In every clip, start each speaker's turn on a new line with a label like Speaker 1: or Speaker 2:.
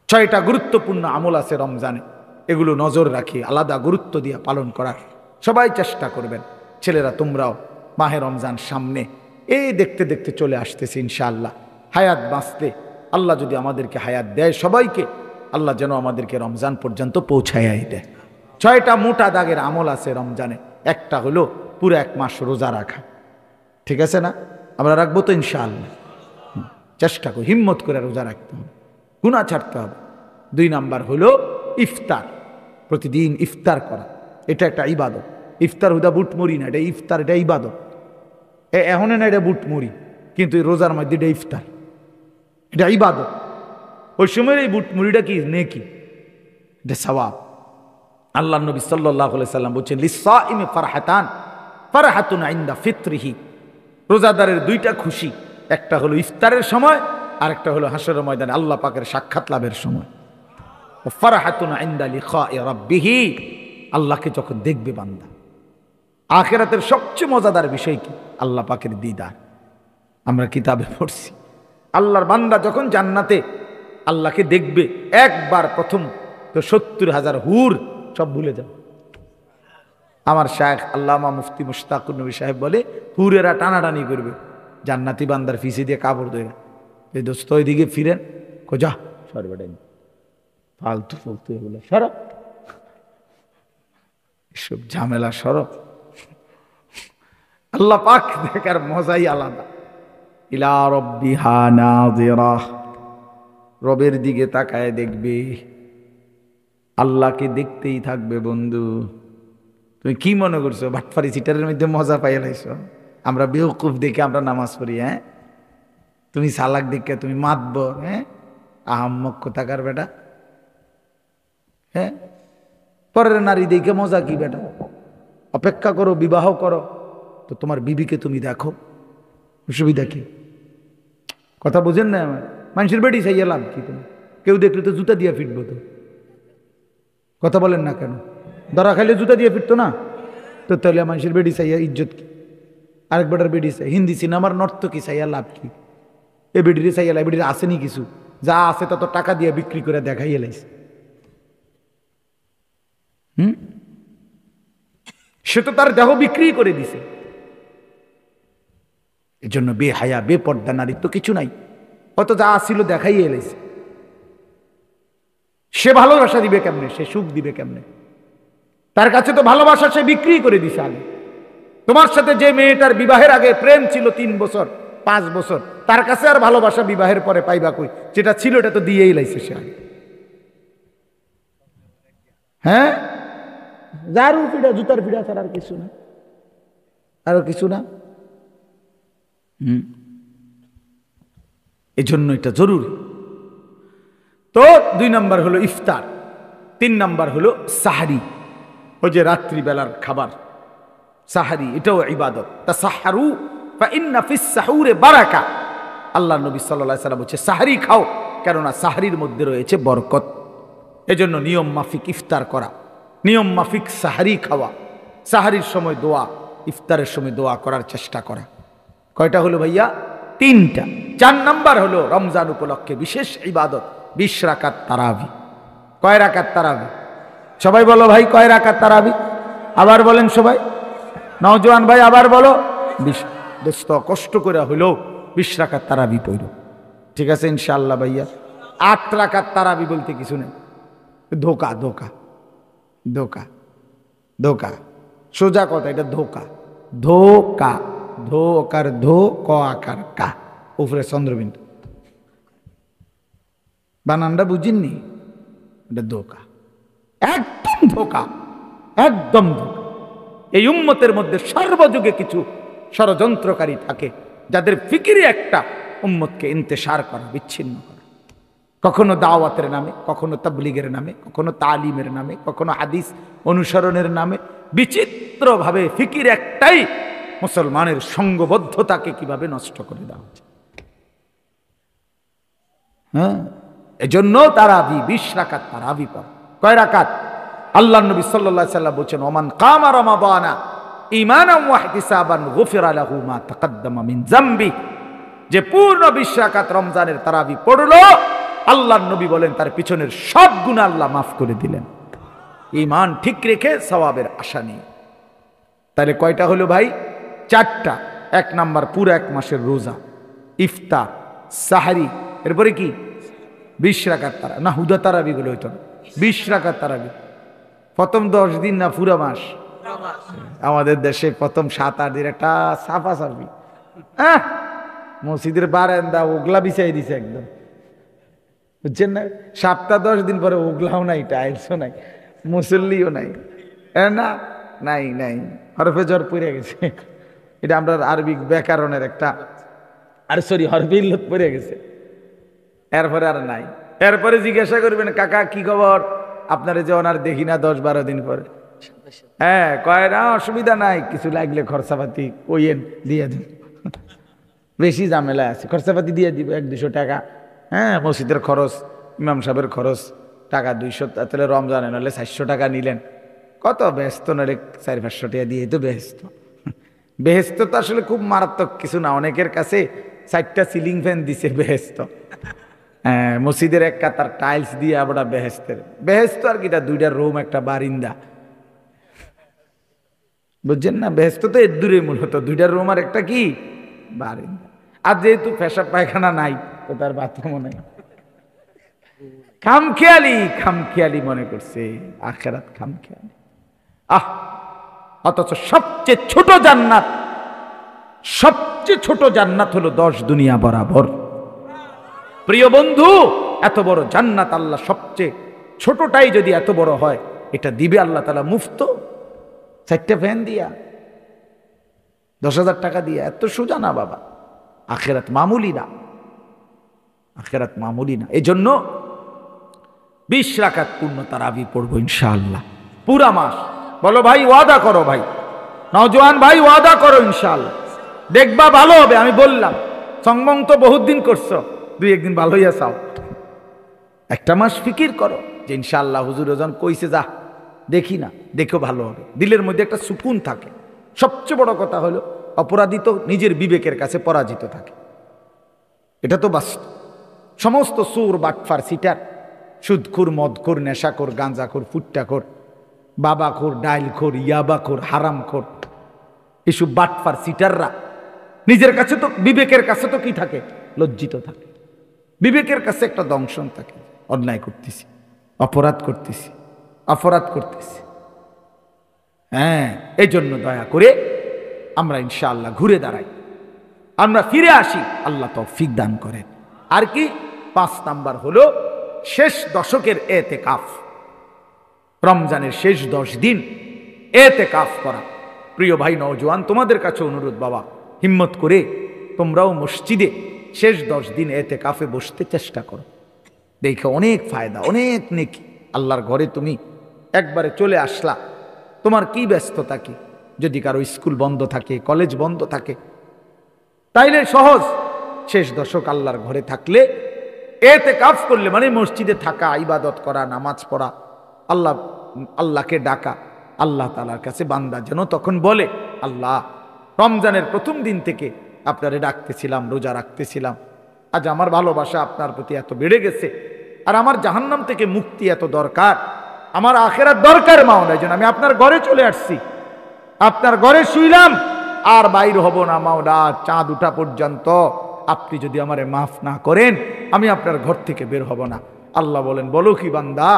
Speaker 1: 6টা গুরুত্বপূর্ণ আমল আছে রমজানে, এগুলো নজর রাখি, আলাদা গুরুত্ব দিয়ে পালন করার সবাই চেষ্টা করবেন। ছেলেরা তোমরাও, মাহে রমজান সামনে, এই দেখতে দেখতে চলে আসতেছে ইনশাআল্লাহ। হায়াত বাঁচতে, আল্লাহ যদি আমাদেরকে হায়াত দেয় সবাইকে, আল্লাহ যেন আমাদেরকে রমজান পর্যন্ত পৌঁছাইয়াই দেয়। 6টা মোটা দাগের আমল আছে রমজানে। একটা হলো পুরো 1 মাস রোজা রাখা, ঠিক আছে না? আমরা রাখবো তো ইনশাআল্লাহ। চেষ্টা করি, হিম্মত করে রোজা রাখতে হবে, গুনাহ ছাড়তে হবে। 2 নাম্বার হলো ইফতার, প্রতিদিন ইফতার করা, এটা একটা ইবাদত। ইফতার হুদা বুট মুড়ি না, এটা ইফতার, এটা ইবাদত। এখন না এটা বুট মুড়ি, কিন্তু রোজার মধ্যে এটা ইফতার, এটা ইবাদত। ওই সময়ের এই বুট মুড়িটা কি নেকি, এটা সওয়াব। আল্লাহ নবী সাল্লাল্লাহু আলাইহি সাল্লাম বলছেন, লিসাইমি ফারহাতান, ফারহাতুন ইনদা ফিত্রিহি। রোজাদারের 2টা খুশি, একটা হলো ইফতারের সময়, আর একটা হলো হাসরের ময়দানে আল্লাহ পাকের সাক্ষাৎ লাভের সময়। ফারহাতুন ইনদা লিকাই রাব্বিহি, আল্লাহকে যখন দেখবে বান্দা। আখিরাতের সবচেয়ে মজাদার বিষয় কি? আল্লাহ পাকের দিদার। আমরা কিতাবে পড়ছি, আল্লাহর বান্দা যখন জান্নাতে আল্লাহকে দেখবে একবার প্রথম, তো 70,000 হুর সব ভুলে যাবে। আমার শায়েখ আল্লামা মুফতি মুশতাকুর নবী সাহেব বলে, হুরেরা টানাটানি করবে জান্নাতি বান্দার ফিসে দিয়ে কাপড় ধরে, এই দোস্ত ওইদিকে ফিরেন, যা সরবেটাই ফালতু ফালতু এগুলো সরব, এসব ঝামেলা সরব। আল্লাহ পাক দেখার মজাই আলাদা। ইলা রাব্বিহা নাযিরা, রবের দিকে তাকায় দেখবে, আল্লাহকে দেখতেই থাকবে। বন্ধু, তুমি কি মনে করছো বাটফারি সিটারের মধ্যে মজা পাইয়া লাইছো? আমরা বেওকুফ দেখে আমরা নামাজ পড়ি, হ্যাঁ? তুমি সালাক দেখে তুমি মাতবর, হ্যাঁ? আহাম্মক কোথাকার বেটা, হ্যাঁ? পরের নারী দেখে মজা কি বেটা? অপেক্ষা করো, বিবাহ করো, তো তোমার বিবিকে তুমি দেখো, অসুবিধা কি? কথা বুঝেন না আমার? মানুষের বেটি চাইয়া লাভ কি? তুমি কেউ দেখলে তো জুতা দিয়ে ফিটবো তো। কথা বলেন না কেন? ধরা খাইলে জুতা দিয়ে ফিরতো না তো, তাহলে মানুষের বেডি চাইয়া ইজ্জত কি? আরেক বেটার বেডি চাই, হিন্দি সিনেমার নর্তকী চাইয়া লাভ কি? এ বেডিরে চাইয়া লাভ, বেডির আসেনি কিছু, যা আছে তত টাকা দিয়ে বিক্রি করে দেখাই এলাইছে। সে তো তার দেহ বিক্রি করে দিছে। এজন্য বেহায়া বেপর্দা নারীর তো কিছু নাই, অত যা আসিল দেখাই এলাইছে। সে ভালোবাসা দিবে কেমনে? সে সুখ দিবে কেমনে? তার কাছে তো ভালোবাসা সে বিক্রি করে দিছে আগে। তোমার সাথে যে মেয়েটার বিবাহের আগে প্রেম ছিল 3 বছর 5 বছর, তার কাছে আর ভালোবাসা বিবাহের পরে পাইবা কই? যেটা ছিল এটা তো দিয়েই লাইছে সে আগে, হ্যাঁ? জারু পিড়া, জুতার পিড়া ছাড়া আর কিছু না, আরো কিছু না। এজন্য এটা জরুরি। তো 2 নাম্বার হলো ইফতার, 3 নাম্বার হলো সাহারি, ওই যে রাত্রিবেলার খাবার সাহারি, এটাও ইবাদত। তাসাহহারু ফা ইন্না ফিস সাহুরে বারাকা। আল্লাহ নবী সাল্লাল্লাহু আলাইহি ওয়াসাল্লাম বলেছে সাহারি খাও, কেননা সাহারির মধ্যে রয়েছে বরকত। এজন্য নিয়ম মাফিক ইফতার করা, নিয়ম মাফিক সাহারি খাওয়া, সাহারির সময় দোয়া, ইফতারের সময় দোয়া করার চেষ্টা করা। কয়টা হলো ভাইয়া? 3টা। 4 নাম্বার হলো রমজান উপলক্ষে বিশেষ ইবাদত 20 রাকাত তারাবি। কয় রাকাত তারাবি? সবাই বলো ভাই, কয় রাকাত তারাবি? আবার বলেন সবাই, নওজোয়ান ভাই আবার বলো। 20। দোস্ত কষ্ট করে হইলো 20 রাকাত তারাবি পড়ল, ঠিক আছে ইনশাআল্লাহ ভাইয়া। 8 রাকাত তারাবি বলতে কিছু নেই, ধোকা ধোকা ধোকা ধোকা, সোজা কথা, এটা ধোকা। ধোকা, ধো আকার ধো, ক আকার কা, উপরে চন্দ্রবিন্দু, বানানটা বুঝিননি? এটা ধোকা, একদম ধোকা, একদম ধোকা। এই উম্মতের মধ্যে সর্বযুগে কিছু ষড়যন্ত্রকারী থাকে, যাদের ফিকিরে একটা উম্মতকে ইন্তেশার করা, বিচ্ছিন্ন করা, কখনো দাওয়াতের নামে, কখনো তাবলীগের নামে, কখনো তালিমের নামে, কখনো হাদিস অনুসরণের নামে, বিচিত্রভাবে ফিকির একটাই, মুসলমানের সঙ্গবদ্ধতাকে কিভাবে নষ্ট করে দেওয়া হচ্ছে। হ্যাঁ, এজন্য তারাবি 20 রাকাত তারাবি পড়ে। কয় রাকাত? আল্লাহ নবী সাল্লাল্লাহু আলাইহি ওয়াসাল্লাম বলেছেন, ওমান কামা রমাদানা ঈমানান ওয়া ইহতিসাবান গুফিরা লাহু মা তাকাদ্দামা মিন যামবি। যে পূর্ণ 20 রাকাত রমজানের তারাবি পড়লো, আল্লাহর নবী বলেন তার পিছনের সব গুনাহ আল্লাহ মাফ করে দিলেন, ঈমান ঠিক রেখে সওয়াবের আশা নিয়ে। তাহলে কয়টা হলো ভাই? 4টা। 1 নাম্বার পুরো 1 মাসের রোজা, ইফতার, সাহারি, এরপরে কি 20 রাকাত তারা না, হুদা তারাবি গুলো হইতো না, 20 রাকাত তারাবি। প্রথম 10 দিন না পুরো মাস? আমাদের দেশে প্রথম 7-8 দিন একটা সাফা সাফি, মসজিদের বারান্দা ওগলা বিছাই দিছে একদম, বুঝছেন না? সপ্তাহ 10 দিন পরে ওগলাও নাই, টাইলসও নাই, মুসল্লিও নাই, না নাই নাই, হরফে জ্বর পড়ে গেছে। এটা আমরা আরবিক ব্যাকরণের একটা, আর সরি হরফে ইল্লত পড়ে গেছে, এরপরে আর নাই। এরপরে জিজ্ঞাসা করবেন কাকা কি খবর, আপনারা যে ওনার দেখি না 10-12 দিন পরে, হ্যাঁ কয় না অসুবিধা নাই, কিছু লাগলে খরচাপাতি কইয়েন দিয়ে দিন, বেশি ঝামেলা আছে, খরচাপাতি দিয়ে দিব 100-200 টাকা, হ্যাঁ মসজিদের খরচ, ইমাম সাহেবের খরচ টাকা 200, তাহলে রমজানে নাহলে 400 টাকা নিলেন, কত ব্যস্ত, নাহলে 400-500 টাকা দিয়ে তো বেহেস্ত। বেহেস্ত তো আসলে খুব মারাত্মক কিছু না, অনেকের কাছে 4টা সিলিং ফ্যান দিছে বেহেস্ত, হ্যাঁ মসজিদের 1 কাতার টাইলস দিয়ে আমরা বেহেস্তের, বেহেস্ত আর কি, 2টা রুম একটা বারিন্দা, বুঝছেন না? বেহেস্ত তো এর দূরে মূলত 2টা রুম আর একটা কি বারিন্দা। আর যেহেতু পেশাব পায়খানা নাই তো তার বাথরুমও নাই, খামখেয়ালি মনে করছে আখিরাত খামখেয়ালি। অথচ সবচেয়ে ছোট জান্নাত হলো 10 দুনিয়া বরাবর। প্রিয় বন্ধু, এত বড় জান্নাত আল্লাহ সবচেয়ে ছোটটাই যদি এত বড় হয়, এটা দিবে আল্লাহ তাআলা মুফত, 4টা ফ্যান দিয়া, 10,000 টাকা দিয়া, এত সোজা না বাবা। আখিরাত মামুলি না, আখিরাত মামুলি না। এজন্য 20 রাকাত পূর্ণ তারাবি পড়বো ইনশাআল্লাহ পুরা মাস। বলো ভাই ওয়াদা করো, ভাই নওজোয়ান ভাই ওয়াদা করো ইনশাআল্লাহ, দেখবা ভালো হবে। আমি বললাম সংবং তো বহুত দিন করছো, 2-1 দিন ভালো হইয়া চাও, 1টা মাস ফিকির করো যে ইনশাআল্লাহ হুজুর ওজন কইছে, যা দেখি না, দেখো ভালো হবে, দিলের মধ্যে একটা সুকুন থাকে। সবচেয়ে বড় কথা হলো অপরাধী তো নিজের বিবেকের কাছে পরাজিত থাকে, এটা তো বাস্তব। সমস্ত সুর, বাটফার, সিটার, সুদখোর, মদখোর, নেশাখোর, গাঁজাখোর, ফুট্টাখোর, বাবাখোর, ডাইলখোর, ইয়াবাখোর, হারামখোর, এসব বাটফার সিটাররা নিজের কাছে তো, বিবেকের কাছে তো কি থাকে? লজ্জিত থাকে। বিবেকের কাছে একটা দংশন থাকে, অন্যায় করতেছি, অপরাধ করতেছি। হ্যাঁ, এই জন্য দয়া করে আমরা ইনশাআল্লাহ ঘুরে দাঁড়াই, আমরা ফিরে আসি, আল্লাহ তৌফিক দান করেন। আর কি 5 নাম্বার হলো শেষ দশকের এতেকাফ, রমজানের শেষ 10 দিন এতেকাফ করা। প্রিয় ভাই নওজোয়ান, তোমাদের কাছে অনুরোধ, বাবা হিম্মত করে তোমরাও মসজিদে শেষ 10 দিন এতেকাফে বসতে চেষ্টা করো, দেখো অনেক ফায়দা, অনেক নেকি। আল্লাহর ঘরে তুমি একবারে চলে আসলা, তোমার কি ব্যস্ততা কি? যদি কারো স্কুল বন্ধ থাকে, কলেজ বন্ধ থাকে, তাইলে সহজ, শেষ দশক আল্লাহর ঘরে থাকলে, এতেকাফ করলে মানে মসজিদে থাকা, ইবাদত করা, নামাজ পড়া, আল্লাহকে ডাকা। আল্লাহ তাআলার কাছে বান্দা যেন তখন বলে, আল্লাহ রমজানের প্রথম দিন থেকে আপনারে ডাকতেছিলাম, রোজা রাখতেছিলাম, আজ আমার ভালোবাসা আপনার প্রতি এত বেড়ে গেছে, আর আমার জাহান্নাম থেকে মুক্তি এত দরকার, আমার আখিরাত দরকার মাওলা, এই জন্য আমি আপনার ঘরে চলে আসছি, আপনার ঘরে শুইলাম, আর বাইর হব না মাওলা, চাঁদ উঠা পর্যন্ত। আপনি যদি আমারে মাফ না করেন, আমি আপনার ঘর থেকে বের হব না। আল্লাহ বলেন, বলো কি বান্দা,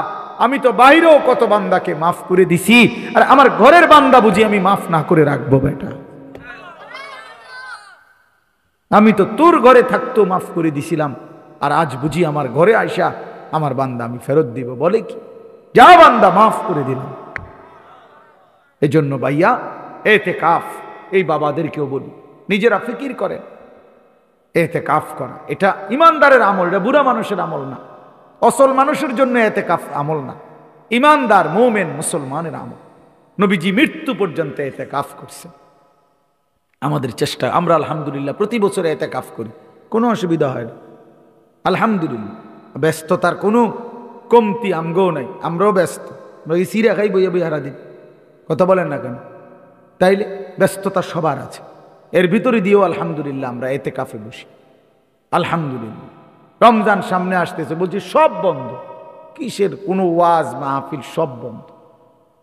Speaker 1: আমি তো বাইরেও কত বান্দাকে মাফ করে দিছি, আর আমার ঘরের বান্দা বুঝি আমি মাফ না করে রাখবো বেটা? আমি তো তোর ঘরে থাকতো মাফ করে দিছিলাম, আর আজ বুঝি আমার ঘরে আইসা আমার বান্দা আমি ফেরত দিব? বলে কি, যা বান্দা মাফ করে দিলাম। এই জন্য ভাইয়া এতেকাফ, এই বাবাদেরকেও বলি, নিজেরা ফিকির করেন, এতেকাফ করা এটা ইমানদারের আমল, এটা বুড়া মানুষের আমল না, অসল মানুষের জন্য এতেকাফ আমল না, ইমানদার মুমিন মুসলমানের আমল। নবীজি মৃত্যু পর্যন্ত এতেকাফ করছেন। আমাদের চেষ্টা, আমরা আলহামদুলিল্লাহ প্রতি বছর এতেকাফ করি, কোনো অসুবিধা হয় না, আলহামদুলিল্লাহ। ব্যস্ততার কোনো কমতি আমগোও নাই, আমরাও ব্যস্ত, আমরা এই সিরা খাই বইয়া বই হারা দিন, কথা বলেন না কেন? তাইলে ব্যস্ততা সবার আছে, এর ভিতরে দিয়েও আলহামদুলিল্লাহ আমরা এতেকাফে বসি, আলহামদুলিল্লাহ। রমজান সামনে আসতেছে, বলছি সব বন্ধ। কিসের কোনো ওয়াজ মাহফিল সব বন্ধ।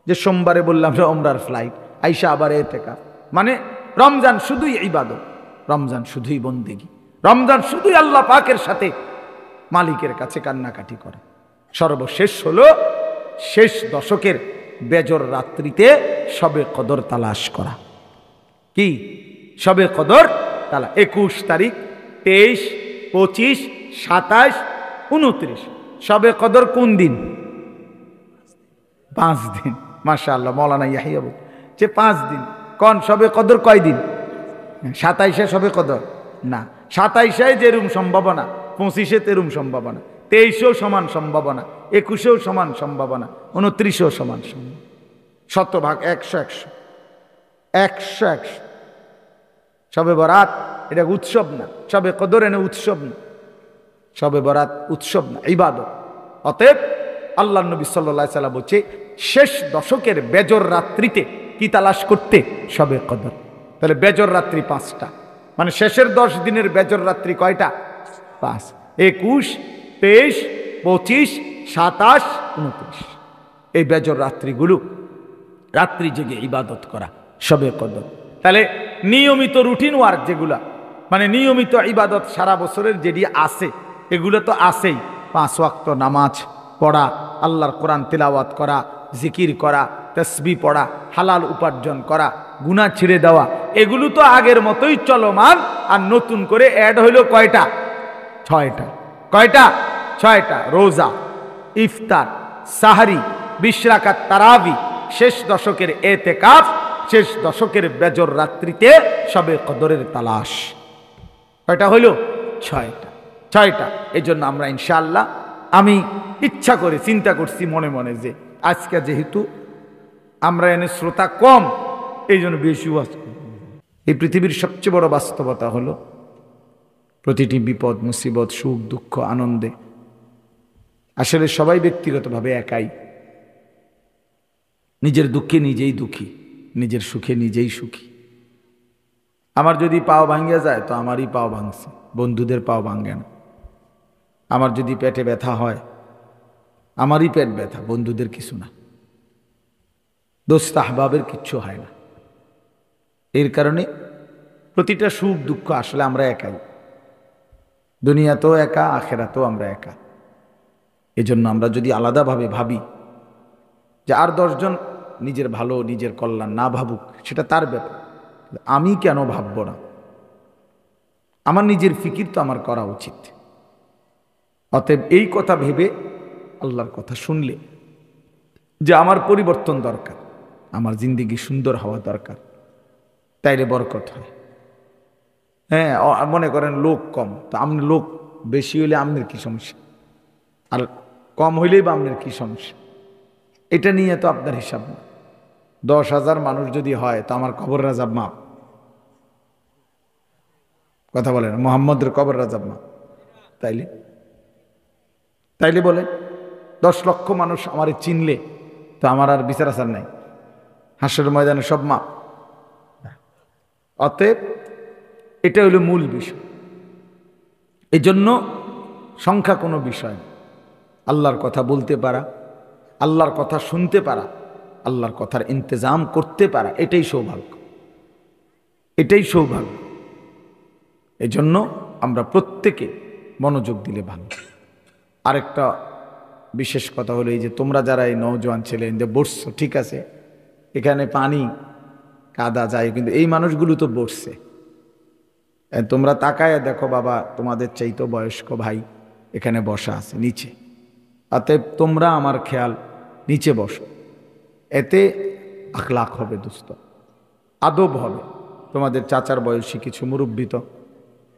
Speaker 1: যে সোমবারে বললাম ওমরার ফ্লাইট, আইসা আবার এতেকাফ। মানে রমজান শুধুই ইবাদত, রমজান শুধুই বন্দেগী, রমজান শুধুই আল্লাহ পাকের সাথে মালিকের কাছে কান্নাকাটি করে। সর্বশেষ হলো শেষ দশকের বেজর রাত্রিতে শবে কদর তালাশ করা। কি শবে কদর তালা 21 তারিখ, 23, 25, 27, 29 শবে কদর কোন দিন? 5 দিন। মাশাআল্লাহ, মৌলানা ইয়াহিয়া বল যে 5 দিন। কোন শবে কদর কয় দিন? 27-এ শবে কদর না, 27-এ যেরকম সম্ভাবনা, 25-এ তেরুম সম্ভাবনা, 23-এও সমান সম্ভাবনা, 21-এও সমান সম্ভাবনা, 29-এও সমান সম্ভাবনা। শতভাগ 100 শবে বরাত এটা উৎসব না, শবে কদর এনে উৎসব না, শবে বরাত উৎসব না, ইবাদত। অতএব আল্লাহ নবী সাল্লাল্লাহু আলাইহি ওয়াসাল্লাম বলছে শেষ দশকের বেজর রাত্রিতে কি তালাশ করতে? শবে কদর। তাহলে বেজর রাত্রি 5টা, মানে শেষের 10 দিনের বেজর রাত্রি কয়টা? 5। 21, 23, 25, 27, 29 এই বেজর রাত্রিগুলো রাত্রি জেগে ইবাদত করা শবে কদর। তাহলে নিয়মিত রুটিন ওয়ার্ক যেগুলা, মানে নিয়মিত ইবাদত সারা বছরের যেটি আছে এগুলো তো আছেই। 5 ওয়াক্ত নামাজ পড়া, আল্লাহর কোরআন তিলাওয়াত করা, জিকির করা, তাসবিহ পড়া, হালাল উপার্জন করা, গুনাহ ছেড়ে দেওয়া, এগুলো তো আগের মতোই চলমান। আর নতুন করে অ্যাড হইল কয়টা? 6টা। কয়টা? 6টা। রোজা, ইফতার, সাহারি, 20 রাকাত তারাবি, শেষ দশকের এতেকাফ, শেষ দশকের বেজর রাত্রিতে শবে কদরের তালাশ। কয়টা হইল? 6টা। এই জন্য আমরা ইনশাআল্লাহ, আমি ইচ্ছা করে চিন্তা করছি মনে মনে যে আজকে যেহেতু আমরা এনে শ্রোতা কম, এই জন্য বেশি ওয়াজ। এই পৃথিবীর সবচেয়ে বড় বাস্তবতা হলো প্রতিটি বিপদ মুসিবত, সুখ দুঃখ, আনন্দে আসলে সবাই ব্যক্তিগতভাবে একাই। নিজের দুঃখে নিজেই দুঃখী, নিজের সুখে নিজেই সুখী। আমার যদি পাও ভাঙ্গিয়া যায় তো আমারই পাও ভাঙছে, বন্ধুদের পাও ভাঙ্গে না। আমার যদি পেটে ব্যথা হয় আমারই পেট ব্যথা, বন্ধুদের কিছু না, দোস্ত আহবাবের কিচ্ছু হয় না। এর কারণে প্রতিটা সুখ দুঃখ আসলে আমরা একাই, দুনিয়াতেও একা, আখেরাতেও আমরা একা। এজন্য আমরা যদি আলাদাভাবে ভাবি যে আর 10 জন নিজের ভালো নিজের কল্যাণ না ভাবুক, সেটা তার ব্যাপার, আমি কেন ভাববো না? আমার নিজের ফিকির তো আমার করা উচিত। অতএব এই কথা ভেবে আল্লাহর কথা শুনলে যে আমার পরিবর্তন দরকার, আমার জিন্দেগি সুন্দর হওয়া দরকার, তাইলে বরকত হয়। হ্যাঁ, মনে করেন লোক কম, তো আপনি লোক বেশি হইলে আপনার কি সমস্যা, আর কম হইলেই বা আপনার কি সমস্যা? এটা নিয়ে তো আপনার হিসাব না। 10,000 মানুষ যদি হয় তো আমার কবর রাজাব মাপ, কথা বলেন, মোহাম্মদের কবর রাজাব মাপ। তাইলে বলে 10 লক্ষ মানুষ আমার চিনলে তো আমার আর বিচার আচার নাই, হাসরের ময়দানে সব মাপ। অতএব এটা হলো মূল বিষয়। এই জন্য সংখ্যা কোনো বিষয় না। আল্লাহর কথা বলতে পারা, আল্লাহর কথা শুনতে পারা, আল্লাহর কথার ইন্তজাম করতে পারা, এটাই সৌভাগ্য, এটাই সৌভাগ্য। এই জন্য আমরা প্রত্যেকে মনোযোগ দিলে ভালো। আরেকটা বিশেষ কথা হলো এই যে তোমরা যারা এই নওজোয়ান ছেলে যে বসছো, ঠিক আছে, এখানে পানি কাদা যায়, কিন্তু এই মানুষগুলো তো বসছে। তোমরা তাকায় দেখো বাবা, তোমাদের চাইতো বয়স্ক ভাই এখানে বসা আছে নিচে। অতএব তোমরা আমার খেয়াল নিচে বসো, এতে আখলাক হবে, দোস্ত আদব হবে। তোমাদের চাচার বয়সী কিছু মুরব্বী তো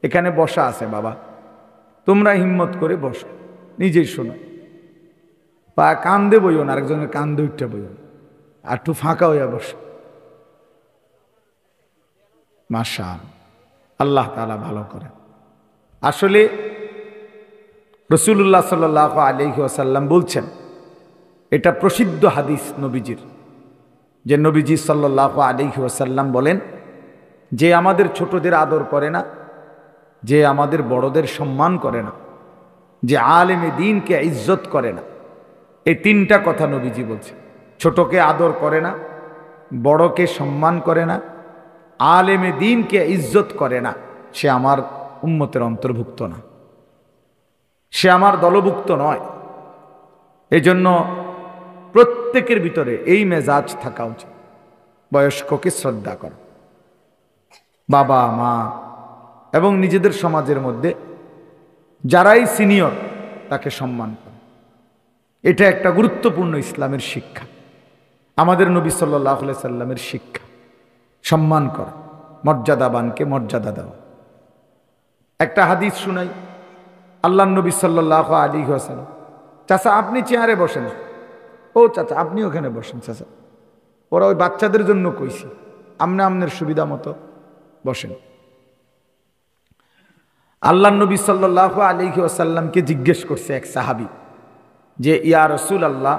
Speaker 1: এখানে বসা আছে বাবা, তোমরা হিম্মত করে বসো, নিজেই শোনো। বা কান্দে বইও না, আরেকজনের কান্দে উঠতে বইও না, আর একটু ফাঁকা হইয়া বসো। মাশাআল্লাহ, আল্লাহ তাআলা ভালো করেন। আসলে রাসূলুল্লাহ সাল্লাল্লাহু আলাইহি ওয়াসাল্লাম বলছেন, এটা প্রসিদ্ধ হাদিস নবীজির, যে নবীজি সাল্লাল্লাহু আলাইহি ওয়াসাল্লাম বলেন, যে আমাদের ছোটদের আদর করে না, যে আমাদের বড়দের সম্মান করে না, যে আলেমে দ্বীনকে ইজ্জত করে না। এই তিনটা কথা নবীজি বলছে। ছোটকে আদর করে না, বড়কে সম্মান করে না, আলেমে দ্বীনকে ইজ্জত করে না, সে আমার উম্মতের অন্তর্ভুক্ত না, সে আমার দলভুক্ত নয়। এই জন্য প্রত্যেকের ভিতরে এই মেজাজ থাকা উচিত, বয়স্ককে শ্রদ্ধা করা, বাবা মা এবং নিজেদের সমাজের মধ্যে যারাই সিনিয়র তাকে সম্মান করা। এটা একটা গুরুত্বপূর্ণ ইসলামের শিক্ষা, আমাদের নবী সাল্লাল্লাহু আলাইহি সাল্লামের শিক্ষা। সম্মান করা, মর্যাদাবানকে মর্যাদা দেওয়া। একটা হাদিস শুনাই, আল্লাহর নবী সাল্লাল্লাহু আলাইহি ওয়াসাল্লাম, চাচা আপনি চেয়ারে বসেন, ও চাচা আপনি ওখানে বসেন, চাচা ওরা ওই বাচ্চাদের জন্য কইছি, আপনি আপনার সুবিধা মতো বসেন। আল্লাহর নবী সাল্লাল্লাহু আলাইহি ওয়াসাল্লামকে জিজ্ঞেস করছে এক সাহাবী যে, ইয়া রাসূলুল্লাহ,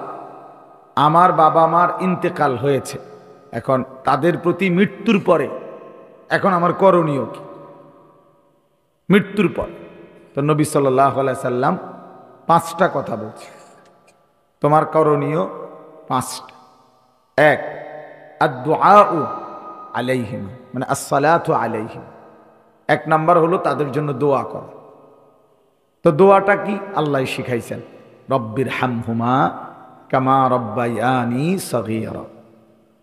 Speaker 1: আমার বাবা মার ইন্তেকাল হয়েছে, এখন তাদের প্রতি মৃত্যুর পরে এখন আমার করণীয় কি? মৃত্যুর পর তো নবী সাল্লাল্লাহু আলাইহি সাল্লাম 5টা কথা বলছে, তোমার করণীয় 5টা। 1, আদ-দুআউ আলাইহিম, মানে আসসালাতু আলাইহিম। 1 নাম্বার হলো তাদের জন্য দোয়া করা। তো দোয়াটা কি? আল্লাহ শিখাইছেন, রব্বির হামহুমা কামা রব্বায়ানি সগীরা।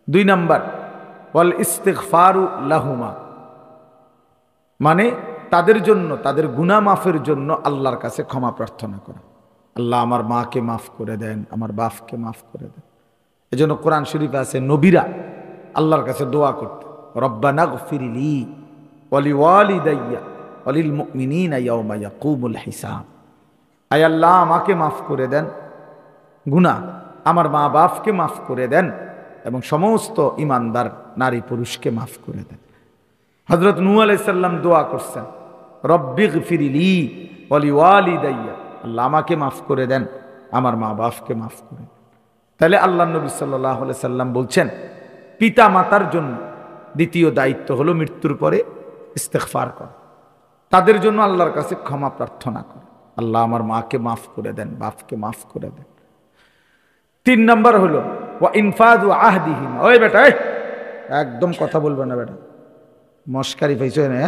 Speaker 1: 2 নাম্বার, ওয়াল ইস্তিগফারু লাহুমা, মানে তাদের জন্য, তাদের গুনাহ মাফের জন্য আল্লাহর কাছে ক্ষমা প্রার্থনা করা। আল্লাহ আমার মাকে মাফ করে দেন, আমার বাপকে মাফ করে দেন। এজন্য কোরআন শরীফে আছে নবীরা আল্লাহর কাছে দোয়া করতে, রব্বানা গফিরলি ওয়ালিওয়ালিদাইয়া ওয়ালিল মুমিনিনা ইয়াওমা ইয়াকুমুল হিসাব। আয় আল্লাহ আমাকে মাফ করে দেন গুনাহ, আমার মা বাপকে মাফ করে দেন এবং সমস্ত ইমানদার নারী পুরুষকে মাফ করে দেন। হযরত নূহ আলাইহিস সালাম দোয়া করছেন, রব্বিগফিরলি ওয়ালিওয়ালিদাইয়া, আল্লাহ আমাকে মাফ করে দেন, আমার মা বাপকে মাফ করে দেন। তাহলে আল্লাহ নবী সাল্লাল্লাহু আলাইহি সাল্লাম বলছেন, পিতা মাতার জন্য দ্বিতীয় দায়িত্ব হলো মৃত্যুর পরে ইস্তেগফার করা, তাদের জন্য আল্লাহর কাছে ক্ষমা প্রার্থনা করা, আল্লাহ আমার মাকে মাফ করে দেন, বাপকে মাফ করে দেন। 3 নাম্বার হলো ওয়া ইনফাযু আহদিহিম। ওই বেটা, একদম কথা বলবে না বেটা, মস্কারি পাইছো না?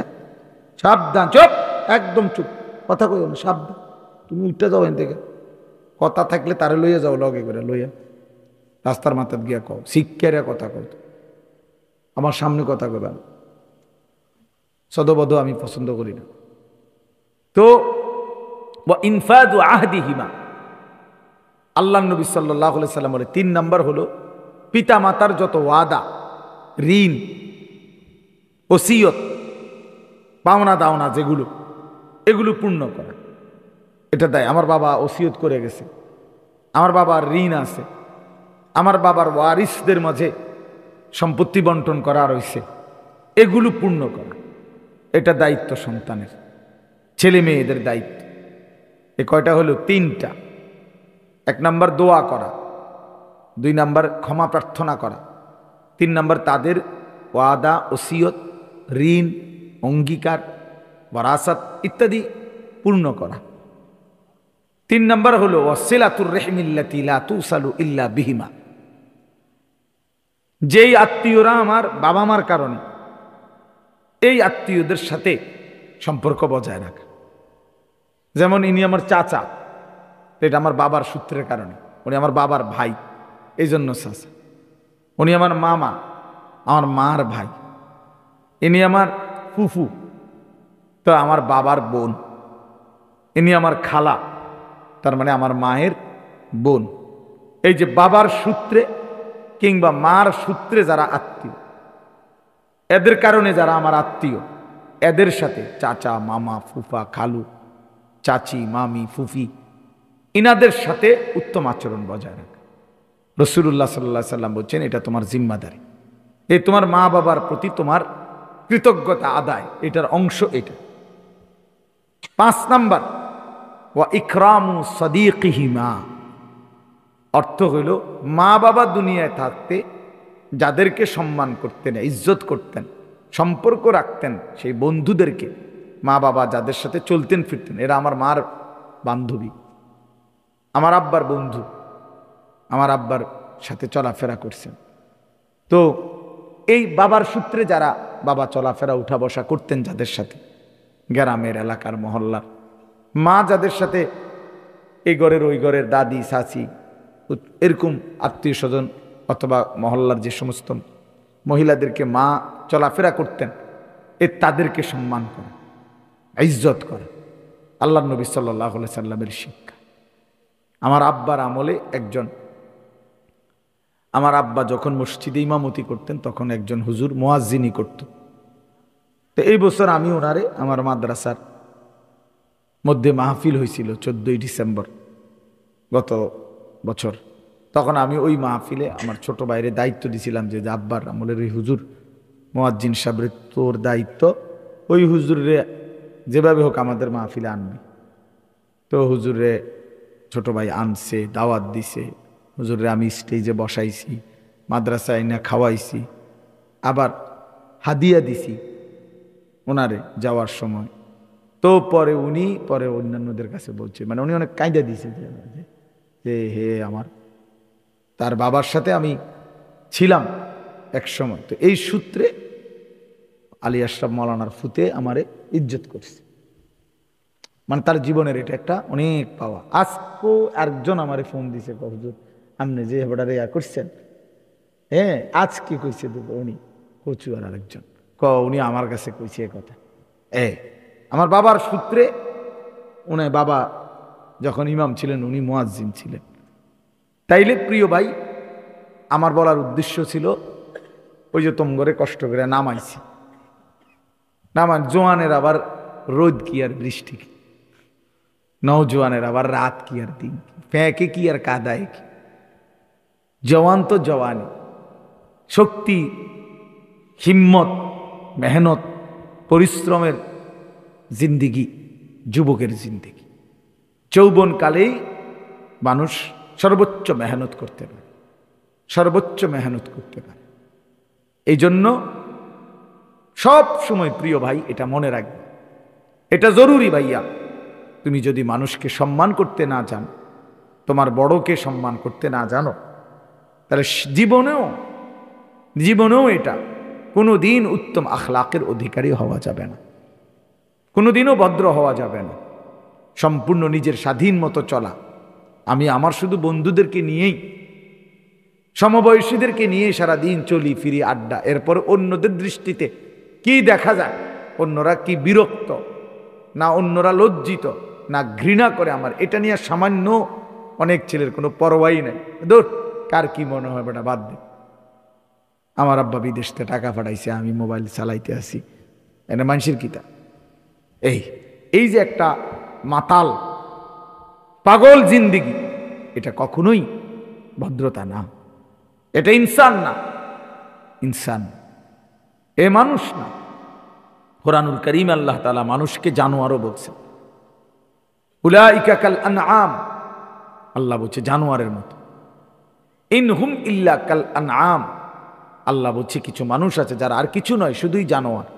Speaker 1: সাবধান, চুপ, একদম চুপ, কথা কইও না, সাবধান। তুমি উঠতে যাও এখান থেকে, কথা থাকলে তারে লইয়া যাও, লগে করে লইয়া রাস্তার মাথায় গিয়া কও, শিক্ষারে কথা কও, আমার সামনে কথা কইবা না, সদবদ আমি পছন্দ করি না। তো ওয়া ইনফাযু আহদিহিমা, আল্লাহ নবী সাল্লাল্লাহু আলাইহি সাল্লাম বলে 3 নাম্বার হলো পিতা মাতার যত ওয়াদা, ঋণ, ওসিয়ত, পাওনা দাওনা যেগুলো, এগুলো পূর্ণ করা। এটা দেয়, আমার বাবা ওসিয়ত করে গেছে, আমার বাবার ঋণ আছে, আমার বাবার ওয়ারিসদের মাঝে সম্পত্তি বন্টন করা রয়েছে, এগুলো পূর্ণ করা। এটা দায়িত্ব সন্তানের, ছেলে মেয়েদের দায়িত্ব। এ কয়টা হলো? 3টা। 1 নাম্বার দোয়া করা, 2 নাম্বার ক্ষমা প্রার্থনা করা, 3 নাম্বার তাদের ওয়াদা, ওসিয়ত, ঋণ, অঙ্গীকার, ওয়ারাসাত ইত্যাদি পূর্ণ করা। 3 নাম্বার হলো ওয়াসিলাতুর রহিমিল্লাতি লা তুসালু ইল্লা বিহিমা, যেই আত্মীয়রা আমার বাবা মার কারণে, এই আত্মীয়দের সাথে সম্পর্ক বজায় রাখা। যেমন ইনি আমার চাচা, এটা আমার বাবার সূত্রের কারণে, উনি আমার বাবার ভাই, এই জন্য চাচা। উনি আমার মামা, আমার মার ভাই। ইনি আমার ফুফু, তো আমার বাবার বোন। ইনি আমার খালা, তার মানে আমার মায়ের বোন। এই যে বাবার সূত্রে কিংবা মার সূত্রে যারা আত্মীয়, এদের কারণে যারা আমার আত্মীয়, এদের সাথে চাচা, মামা, ফুফা, খালু, চাচি, মামি, ফুফি, ইনাদের সাথে উত্তম আচরণ বজায় রাখা। রাসূলুল্লাহ সাল্লাল্লাহু আলাইহি সাল্লাম বলছেন, এটা তোমার জিম্মাদারি। এই তোমার মা বাবার প্রতি তোমার কৃতজ্ঞতা আদায়, এটার অংশ এটা। 5 নাম্বার ওয়া ইকরামু সাদিকিহিমা, অর্থ হইল মা বাবা দুনিয়ায় থাকতে যাদেরকে সম্মান করতেন, ইজ্জত করতেন, সম্পর্ক রাখতেন, সেই বন্ধুদেরকে, মা বাবা যাদের সাথে চলতেন ফিরতেন, এরা আমার মার বান্ধবী, আমার আব্বার বন্ধু, আমার আব্বার সাথে চলাফেরা করছেন। তো এই বাবার সূত্রে যারা বাবা চলাফেরা উঠা বসা করতেন, যাদের সাথে গ্রামের এলাকার মহল্লার মা, যাদের সাথে এই ঘরের ওই ঘরের দাদি চাচি এরকম আত্মীয় স্বজন অথবা মহল্লার যে সমস্ত মহিলাদেরকে মা চলাফেরা করতেন, তাদেরকে সম্মান করা, ইজ্জত করা আল্লাহ নবী সাল্লাল্লাহু আলাইহি সাল্লামের শিক্ষা। আমার আব্বার আমলে আমার আব্বা যখন মসজিদে ইমামতি করতেন তখন একজন হুজুর মুয়াজ্জিনি করত। তো এই বছর আমি ওনারে আমার মাদ্রাসার মধ্যে মাহফিল হয়েছিল 14ই ডিসেম্বর গত বছর, তখন আমি ওই মাহফিলে আমার ছোট ভাইয়ের দায়িত্ব দিছিলাম যে আব্বার আমলের ওই হুজুর মুয়াজ্জিন সাহেবের তোর দায়িত্ব, ওই হুজুরে যেভাবে হোক আমাদের মাহফিলে আনবি। তো হুজুরে ছোট ভাই আনছে, দাওয়াত দিছে, হুজুরে আমি স্টেজে বসাইছি, মাদ্রাসায় না খাওয়াইছি, আবার হাদিয়া দিছি ওনারে যাওয়ার সময়। তো পরে উনি অন্যান্যদের কাছে বলছে, মানে উনি অনেক কায়দা দিছে যে হে আমার, তার বাবার সাথে আমি ছিলাম এক সময়, তো এই সূত্রে আলী আশরাফ মাওলানার ফুতে আমারে ইজ্জত করছে, মানে তার জীবনের এটা একটা অনেক পাওয়া। আজকেও একজন আমারে ফোন দিছে, হুজুর আপনি যে হেবড়ারে করছেন, হ্যাঁ আজ কি কইছে উনি কচু, আর আরেকজন উনি আমার কাছে কইছে এ কথা। আমার বাবার সূত্রে উনি, বাবা যখন ইমাম ছিলেন উনি মুয়াজ্জিন ছিলেন। তাইলে প্রিয় ভাই, আমার বলার উদ্দেশ্য ছিল ওই যে তোমগরে কষ্ট করে নামাইছি, জোয়ানের আবার রোদ কি আর বৃষ্টি কি, নওজোয়ানের আবার রাত কি আর দিন কি, ফ্যাঁকে কি আর কাদায় কি, জওয়ান তো জওয়ানি, শক্তি, হিম্মত, মেহনত, পরিশ্রমের জিন্দিগি, যুবকের জিন্দিগি। যৌবনকালেই মানুষ সর্বোচ্চ মেহনত করতে পারে, সর্বোচ্চ মেহনত করতে পারে। এই জন্য সব সময় প্রিয় ভাই এটা মনে রাখবে, এটা জরুরি ভাইয়া। তুমি যদি মানুষকে সম্মান করতে না জানো, তোমার বড়কে সম্মান করতে না জানো, তাহলে জীবনেও এটা কোনো দিন উত্তম আখলাকের অধিকারী হওয়া যাবে না, কোনোদিনও ভদ্র হওয়া যাবে না। সম্পূর্ণ নিজের স্বাধীন মতো চলা। আমি আমার শুধু বন্ধুদেরকে নিয়েই, সমবয়সীদেরকে নিয়ে সারাদিন চলি ফিরি আড্ডা, এরপর অন্যদের দৃষ্টিতে কি দেখা যায়, অন্যরা কি বিরক্ত না অন্যরা লজ্জিত না ঘৃণা করে আমার, এটা নিয়ে সামান্য অনেক ছেলের কোনো পরোয়াই নাই। ধর কার কি মনে হয় বেটা বাদ দে, আমার আব্বা বিদেশ থেকে টাকা পাঠাইছে, আমি মোবাইল চালাইতে আসি, এটা মানুষের কিতা। এই যে একটা মাতাল পাগল জিন্দিগি, এটা কখনোই ভদ্রতা না, এটা ইনসান না, ইনসান এ মানুষ না। কোরআনুল কারীম আল্লাহ তাআলা মানুষকে জানোয়ারও বলছেন, উলাইকা কাল আনআম, আল্লাহ বলছে জানোয়ারের মতো। ইনহুম ইল্লা কাল আনআম, আল্লাহ বলছে কিছু মানুষ আছে যারা আর কিছু নয়, শুধুই জানোয়ার।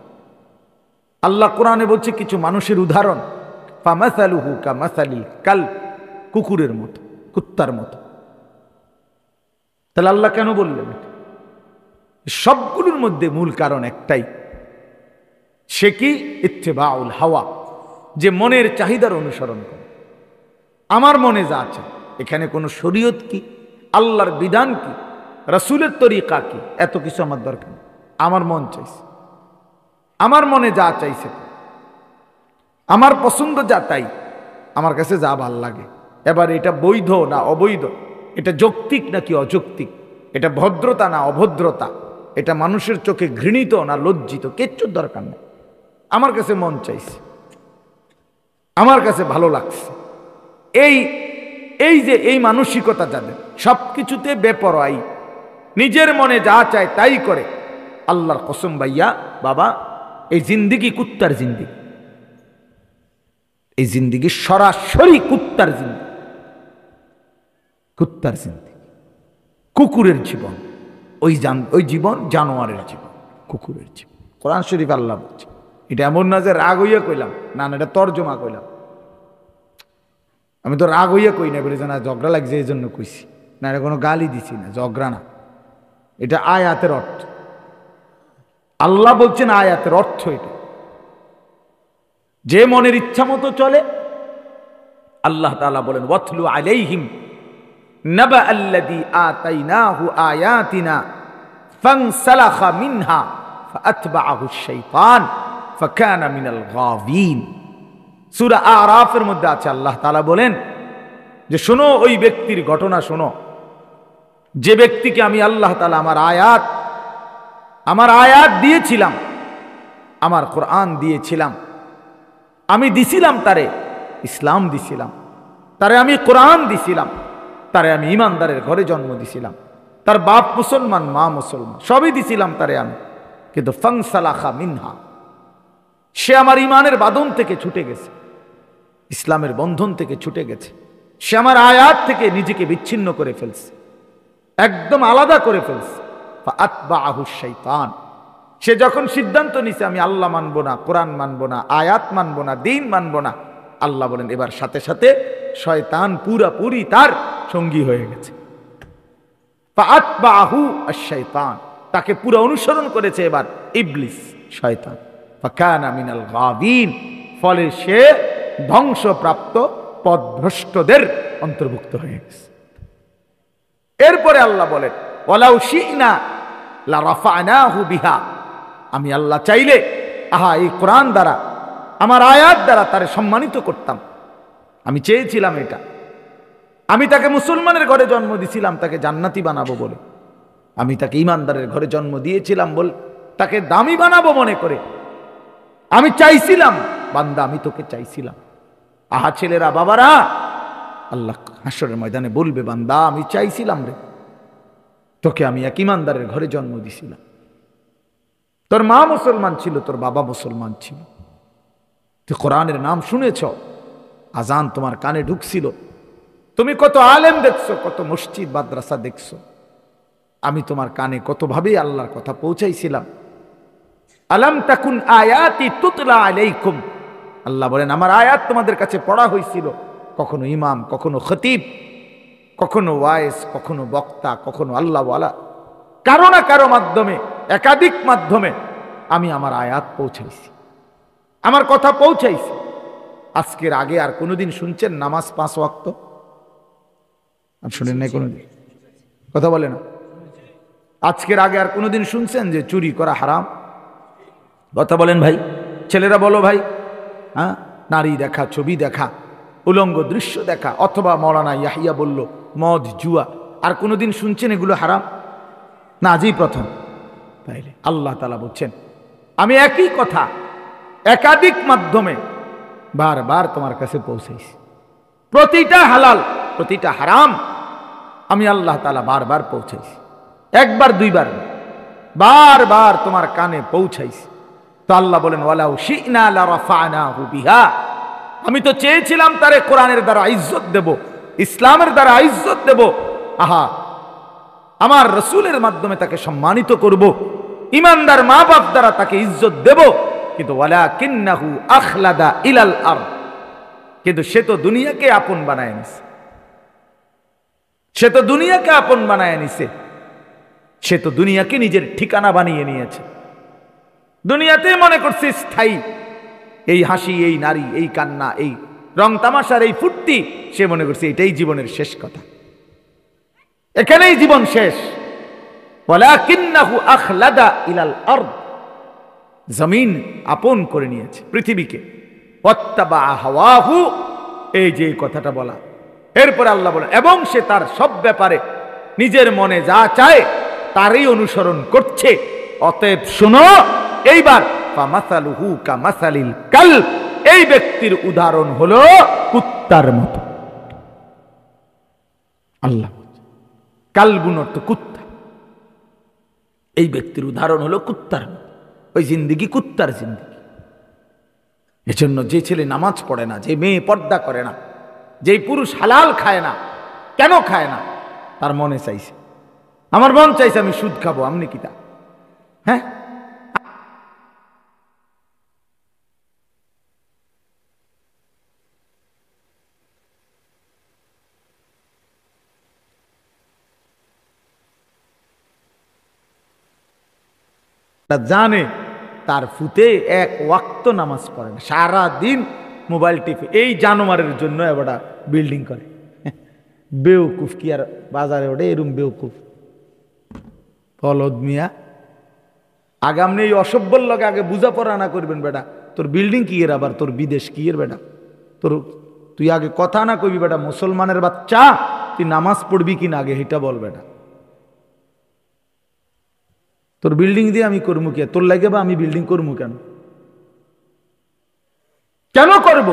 Speaker 1: আল্লাহ কোরআনে বলছে কিছু মানুষের উদাহরণ, ফামাসালুহু কামাসালিল কাল, কুকুরের মতো, কুত্তার মতো। তাহলে আল্লাহ কেন বললেন? সবগুলোর মধ্যে মূল কারণ একটাই, সে কি ইত্তেবাউল হাওয়া, যে মনের চাহিদার অনুসরণ করে। আমার মনে যা আছে, এখানে কোনো শরীয়ত কি, আল্লাহর বিধান কি, রাসূলের তরিকা কি, এত কিছু আমার দরকার নেই। আমার মন চাইছে, আমার মনে যা চাইছে, আমার পছন্দ যা, তাই আমার কাছে যা ভাল লাগে। এবার এটা বৈধ না অবৈধ, এটা যৌক্তিক নাকি অযৌক্তিক, এটা ভদ্রতা না অভদ্রতা, এটা মানুষের চোখে ঘৃণিত না লজ্জিত, কিচ্ছুর দরকার নেই। আমার কাছে মন চাইছে, আমার কাছে ভালো লাগছে। এই যে এই মানসিকতা যাদের, সবকিছুতে বেপরোয়াই, নিজের মনে যা চায় তাই করে, আল্লাহর কসম ভাইয়া বাবা, এই জিন্দিগি কুত্তার জিন্দিগি, এই জিন্দিগি সরাসরি কুত্তার জিন্দিগি, কুত্তার জিন্দিগি, কুকুরের জীবন। ওই জীবন জানোয়ারের জীবন, কুকুরের জীবন। কোরআন শরীফ আল্লাহ বলছে, এটা এমন না যে রাগ হইয়া কইলাম, না না, এটা তর্জমা কইলাম। আমি তো রাগ হইয়া কই না, বলে না ঝগড়া লাগছে এই জন্য কইছি না, এটা কোনো গালি দিছি না, ঝগড়া না, এটা আয়াতের অর্থ। আল্লাহ বলছেন আয়াতের অর্থ এটা। যে মনের ইচ্ছা মতো চলে, আল্লাহ তাআলা বলেন ওয়াতলু আলাইহিম নাবা আল্লাযী আতাইনাহু আয়াতিনা ফানসালাখা মিনহা ফাআতবাআহু আশ-শাইতান ফাকানা মিনাল গাবিন। সূরা আরাফের মধ্যে আছে, আল্লাহ তাআলা বলেন যে শোনো ওই ব্যক্তির ঘটনা শোনো, যে ব্যক্তিকে আমি আল্লাহ তাআলা আমার আয়াত দিয়েছিলাম, আমার কোরআন দিয়েছিলাম, আমি দিছিলাম তারে ইসলাম দিছিলাম, তারে আমি কোরআন দিছিলাম, তারে আমি ইমানদারের ঘরে জন্ম দিছিলাম, তার বাপ মুসলমান মা মুসলমান সবই দিছিলাম তারে আমি, কিন্তু ফানসালাখা মিনহা, সে আমার ইমানের বাঁধন থেকে ছুটে গেছে, ইসলামের বন্ধন থেকে ছুটে গেছে, সে আমার আয়াত থেকে নিজেকে বিচ্ছিন্ন করে ফেলছে, একদম আলাদা করে ফেলছে। ফাআতবাআহু আশ-শাইতান, সে যখন সিদ্ধান্ত নিছে আমি আল্লাহ মানব না, কোরআন মানব না, আয়াত মানব না, দ্বীন মানব না, আল্লাহ বলেন এবার সাথে সাথে শয়তান পুরাপুরি তার সঙ্গী হয়ে গেছে। ফাআতবাআহু আশ-শাইতান, তাকে পুরো অনুসরণ করেছে এবার ইবলিস শয়তান। ফাকানা মিনাল গাবিন, ফলে সে ধ্বংসপ্রাপ্ত পথভ্রষ্টদের অন্তর্ভুক্ত হয়ে গেছে। এরপরে আল্লাহ বলেন ওয়ালাউ শি'না লা রাফা'নাহু বিহা, আমি আল্লাহ চাইলে এই কোরআন দ্বারা আমার আয়াত দ্বারা তারে সম্মানিত করতাম, আমি চেয়েছিলাম এটা, আমি তাকে মুসলমানের ঘরে জন্ম দিয়েছিলাম তাকে জান্নাতি বানাবো বলে, আমি তাকে ইমানদারের ঘরে জন্ম দিয়েছিলাম বলে তাকে দামি বানাবো মনে করে, আমি চাইছিলাম বান্দা, আমি তোকে চাইছিলাম। ছেলেরা বাবারা, আল্লাহ হাসরের ময়দানে বলবে বান্দা আমি চাইছিলাম রে, তোকে আমি এক ইমানদারের ঘরে জন্ম দিছিলাম, তোর মা মুসলমান ছিল, তোর বাবা মুসলমান ছিল, তুই কোরআনের নাম শুনেছ, আজান তোমার কানে ঢুকছিল, তুমি কত আলেম দেখছো, কত মসজিদ মাদ্রাসা দেখছো, আমি তোমার কানে কতভাবেই আল্লাহর কথা পৌঁছাইছিলাম। আলাম তাকুন আয়াতি তুতলা আলাইকুম, আল্লাহ বলেন আমার আয়াত তোমাদের কাছে পড়া হয়েছিল, কখনো ইমাম, কখনো খতিব, কখনো ওয়াইজ, কখনো বক্তা, কখনো আল্লাহওয়ালা, কারো না কারো মাধ্যমে, একাধিক মাধ্যমে আমি আমার আয়াত পৌঁছাইছি, আমার কথা পৌঁছাইছি। আজকের আগে আর কোনোদিন শুনছেন নামাজ 5 ওয়াক্ত? আর শুনেন নাই কোনোদিন? কথা বলে না। আজকের আগে আর কোনোদিন শুনছেন যে চুরি করা হারাম? কথা বলেন ভাই, ছেলেরা বলো ভাই। নারী দেখা, ছবি দেখা, উলঙ্গ দৃশ্য দেখা, অথবা মৌলানা ইয়াহিয়া বলল মদ জুয়া, আর কোনোদিন শুনছেন এগুলো হারাম? না, আজই প্রথম। তাইলে আল্লাহ তাআলা বলছেন আমি একই কথা একাধিক মাধ্যমে বারবার তোমার কাছে পৌঁছাইছি, প্রতিটা হালাল প্রতিটা হারাম আমি আল্লাহ তাআলা বারবার পৌঁছাইছি, একবার দুইবার, বারবার তোমার কানে পৌঁছাইছি। তো আল্লাহ বলেন ওয়ালাউ শি'না লা রাফা'নাহু বিহা, আমি তো চেয়েছিলাম তারে কোরআনের দ্বারা ইজ্জত দেব, ইসলামের দ্বারা ইজ্জত দেব, আমার রাসূলের মাধ্যমে তাকে সম্মানিত করব, ইমানদার মা বাপ দ্বারা তাকে ইজ্জত দেব, কিন্তু ওয়ালাকিন্নাহু আখলাদা ইলাল আরদ, কিন্তু সে তো দুনিয়াকে আপন বানায় নিছে, সে তো দুনিয়াকে আপন বানায় নিছে, সে তো দুনিয়াকে নিজের ঠিকানা বানিয়ে নিয়েছে, দুনিয়াতে মনে করছে স্থায়ী, এই হাসি, এই নারী, এই কান্না, এই রং তামাশার এই ফুর্তি, সে মনে করছে এটাই জীবনের শেষ কথা, এখানেই জীবন শেষ। ওয়ালাকিন্নাহু আখলাদা ইলাল আরদ, জমিন আপন করে নিয়েছে, পৃথিবীকে। ওয়াত্তাবা হাওয়াহু, এই যে কথাটা বলা, এরপর আল্লাহ বলেন এবং সে তার সব ব্যাপারে নিজের মনে যা চায় তারই অনুসরণ করছে। অতএব শোনো এইবার ফামাসালুহু কামাসালিল কালব, এই ব্যক্তির উদাহরণ হলো কুত্তার মতো। আল্লাহ কালবুন অর্থ কুত্তা, এই ব্যক্তির উদাহরণ হলো কুত্তার মতো, ওই জিন্দিগি কুত্তার জিন্দিগি। এজন্য যে ছেলে নামাজ পড়ে না, যে মেয়ে পর্দা করে না, যে পুরুষ হালাল খায় না, কেন খায় না? তার মনে চাইছে, আমার মন চাইছে আমি সুদ খাবো, আমনি কি তা? হ্যাঁ, জানে তার ফুতে এক ওয়াক্ত নামাজ পড়ে না, সারাদিন মোবাইল টিপে। এই জানোয়ারের জন্য এবার বিল্ডিং করে। বেউকুফ কি আর বাজারে ওঠে এরম বেউকুফ ফলদ মিয়া। আগে আপনি এই অসভ্যর লগে আগে বুঝা পড়া না করবেন বেটা, তোর বিল্ডিং কি এর, আবার তোর বিদেশ কি এর বেটা, তোর তুই আগে কথা না কইবি বেটা, মুসলমানের বাচ্চা তুই নামাজ পড়বি কিনা আগে এটা বল বেটা। তোর বিল্ডিং দিয়ে আমি করবো কে, তোর লাগে বা আমি বিল্ডিং করবো কেন, কেন করব?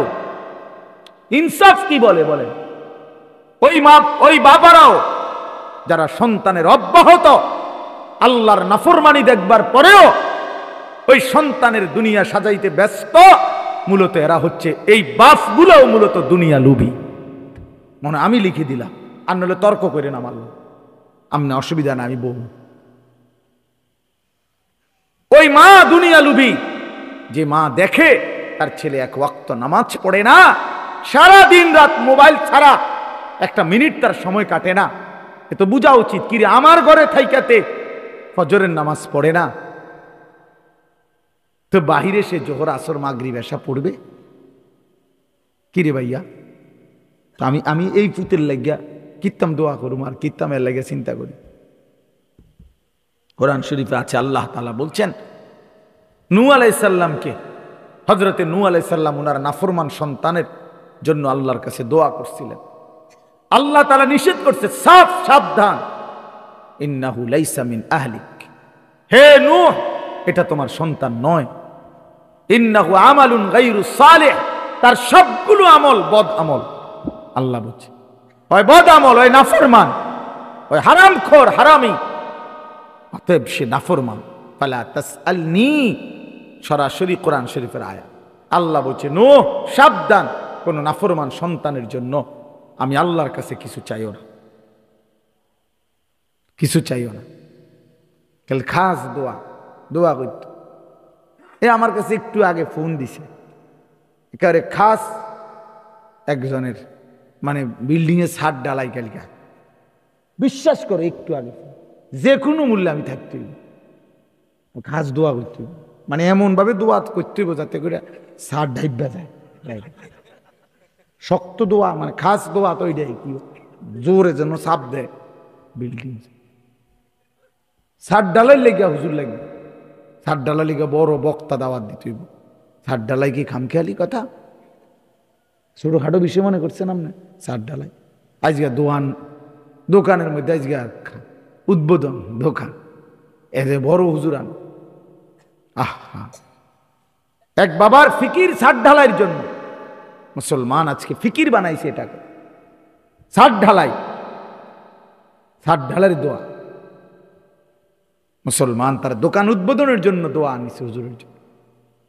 Speaker 1: ইনসাফ কি বলে বলে? ওই বাবারাও যারা সন্তানের অব্যাহত আল্লাহর নাফরমানি দেখবার পরেও ওই সন্তানের দুনিয়া সাজাইতে ব্যস্ত, মূলত এরা হচ্ছে এই বাপগুলোও মূলত দুনিয়া লুভি। মনে আমি লিখে দিলাম, আর নাহলে তর্ক করে না মারল, আমনে অসুবিধা না, আমি বলবো। ওই মা দুনিয়া লুভি, যে মা দেখে তার ছেলে এক ওয়াক্ত নামাজ পড়ে না, সারা দিন রাত মোবাইল ছাড়া একটা মিনিট তার সময় কাটে না, এ তো বোঝা উচিত কিরে আমার ঘরে থাইকাতে ফজরের নামাজ পড়ে না, তো বাহিরে সে জোহর আসর মাগরিব এশা পড়বে কিরে ভাইয়া? তো আমি এই পুতের লাগিয়া কিত্তাম দোয়া করুম আর কিত্তাম এর লাগিয়া চিন্তা করি। কোরআন শরীফে আছে আল্লাহ তাআলা বলছেন নূহ আলাইহিস সালামকে, হযরতে নূহ আলাইহিস সালাম ওনার নাফরমান সন্তানের জন্য আল্লাহর কাছে দোয়া করছিলেন। আল্লাহ তাআলা নিষেধ করছে, সাবধান, ইন্নাহু লাইসা মিন আহলিক, হে নূহ এটা তোমার সন্তান নয়, ইন্নাহু আমালুন গায়রু সালিহ, তার সবগুলো আমল বদ আমল। আল্লাহ বলছে হয় বদ আমল, হয় নাফরমান, হয় হারামখোর হারামি, অতএব সে নাফরমান। ফালা তাসআলনি, সরাসরি কোরআন শরীফের আয়াত। আল্লাহ বলছে নূহ সাবধান, কোন নাফরমান সন্তানের জন্য আমি আল্লাহর কাছে কিছু চাইও না, কিছু চাইও না। কাল খাস দোয়া করত। আমার কাছে একটু আগে ফোন দিছে, একেবারে খাস একজনের, মানে বিল্ডিং এর ছাদ ডালাই কালকা, বিশ্বাস করে একটু আগে যে কোনো মূল্যে আমি থাকতে খাস দোয়া করতে, মানে এমন ভাবে দোয়া করতে হইব যাতে করে ছাদ ঢাইবা যায়, শক্ত দোয়া, মানে খাস দোয়া তো ওইটাই কি জোরে যেন চাপ দেয় বিল্ডিং। ছাদ ডালাই লেগে হুজুর লাগবে, ছাদ ডালাই লেগে বড় বক্তা দাওয়াত দিতে হইব। ছাদ ডালাই কি খামখেয়ালি কথা, ছোটখাটো বিষয় মনে করছেন আপনি? ছাদ ডালাই আজকে দোকানের মধ্যে আজকে উদ্বোধন দোকান, এতে বড় হুজুর আন। আহা, এক বাবার ফিকির ছাদ ঢালাইয়ের জন্য মুসলমান আজকে ফিকির বানাইছে এটাকে, ছাদ ঢালাইয়ের দোয়া। মুসলমান তার দোকান উদ্বোধনের জন্য দোয়া আনিছে হুজুরের জন্য,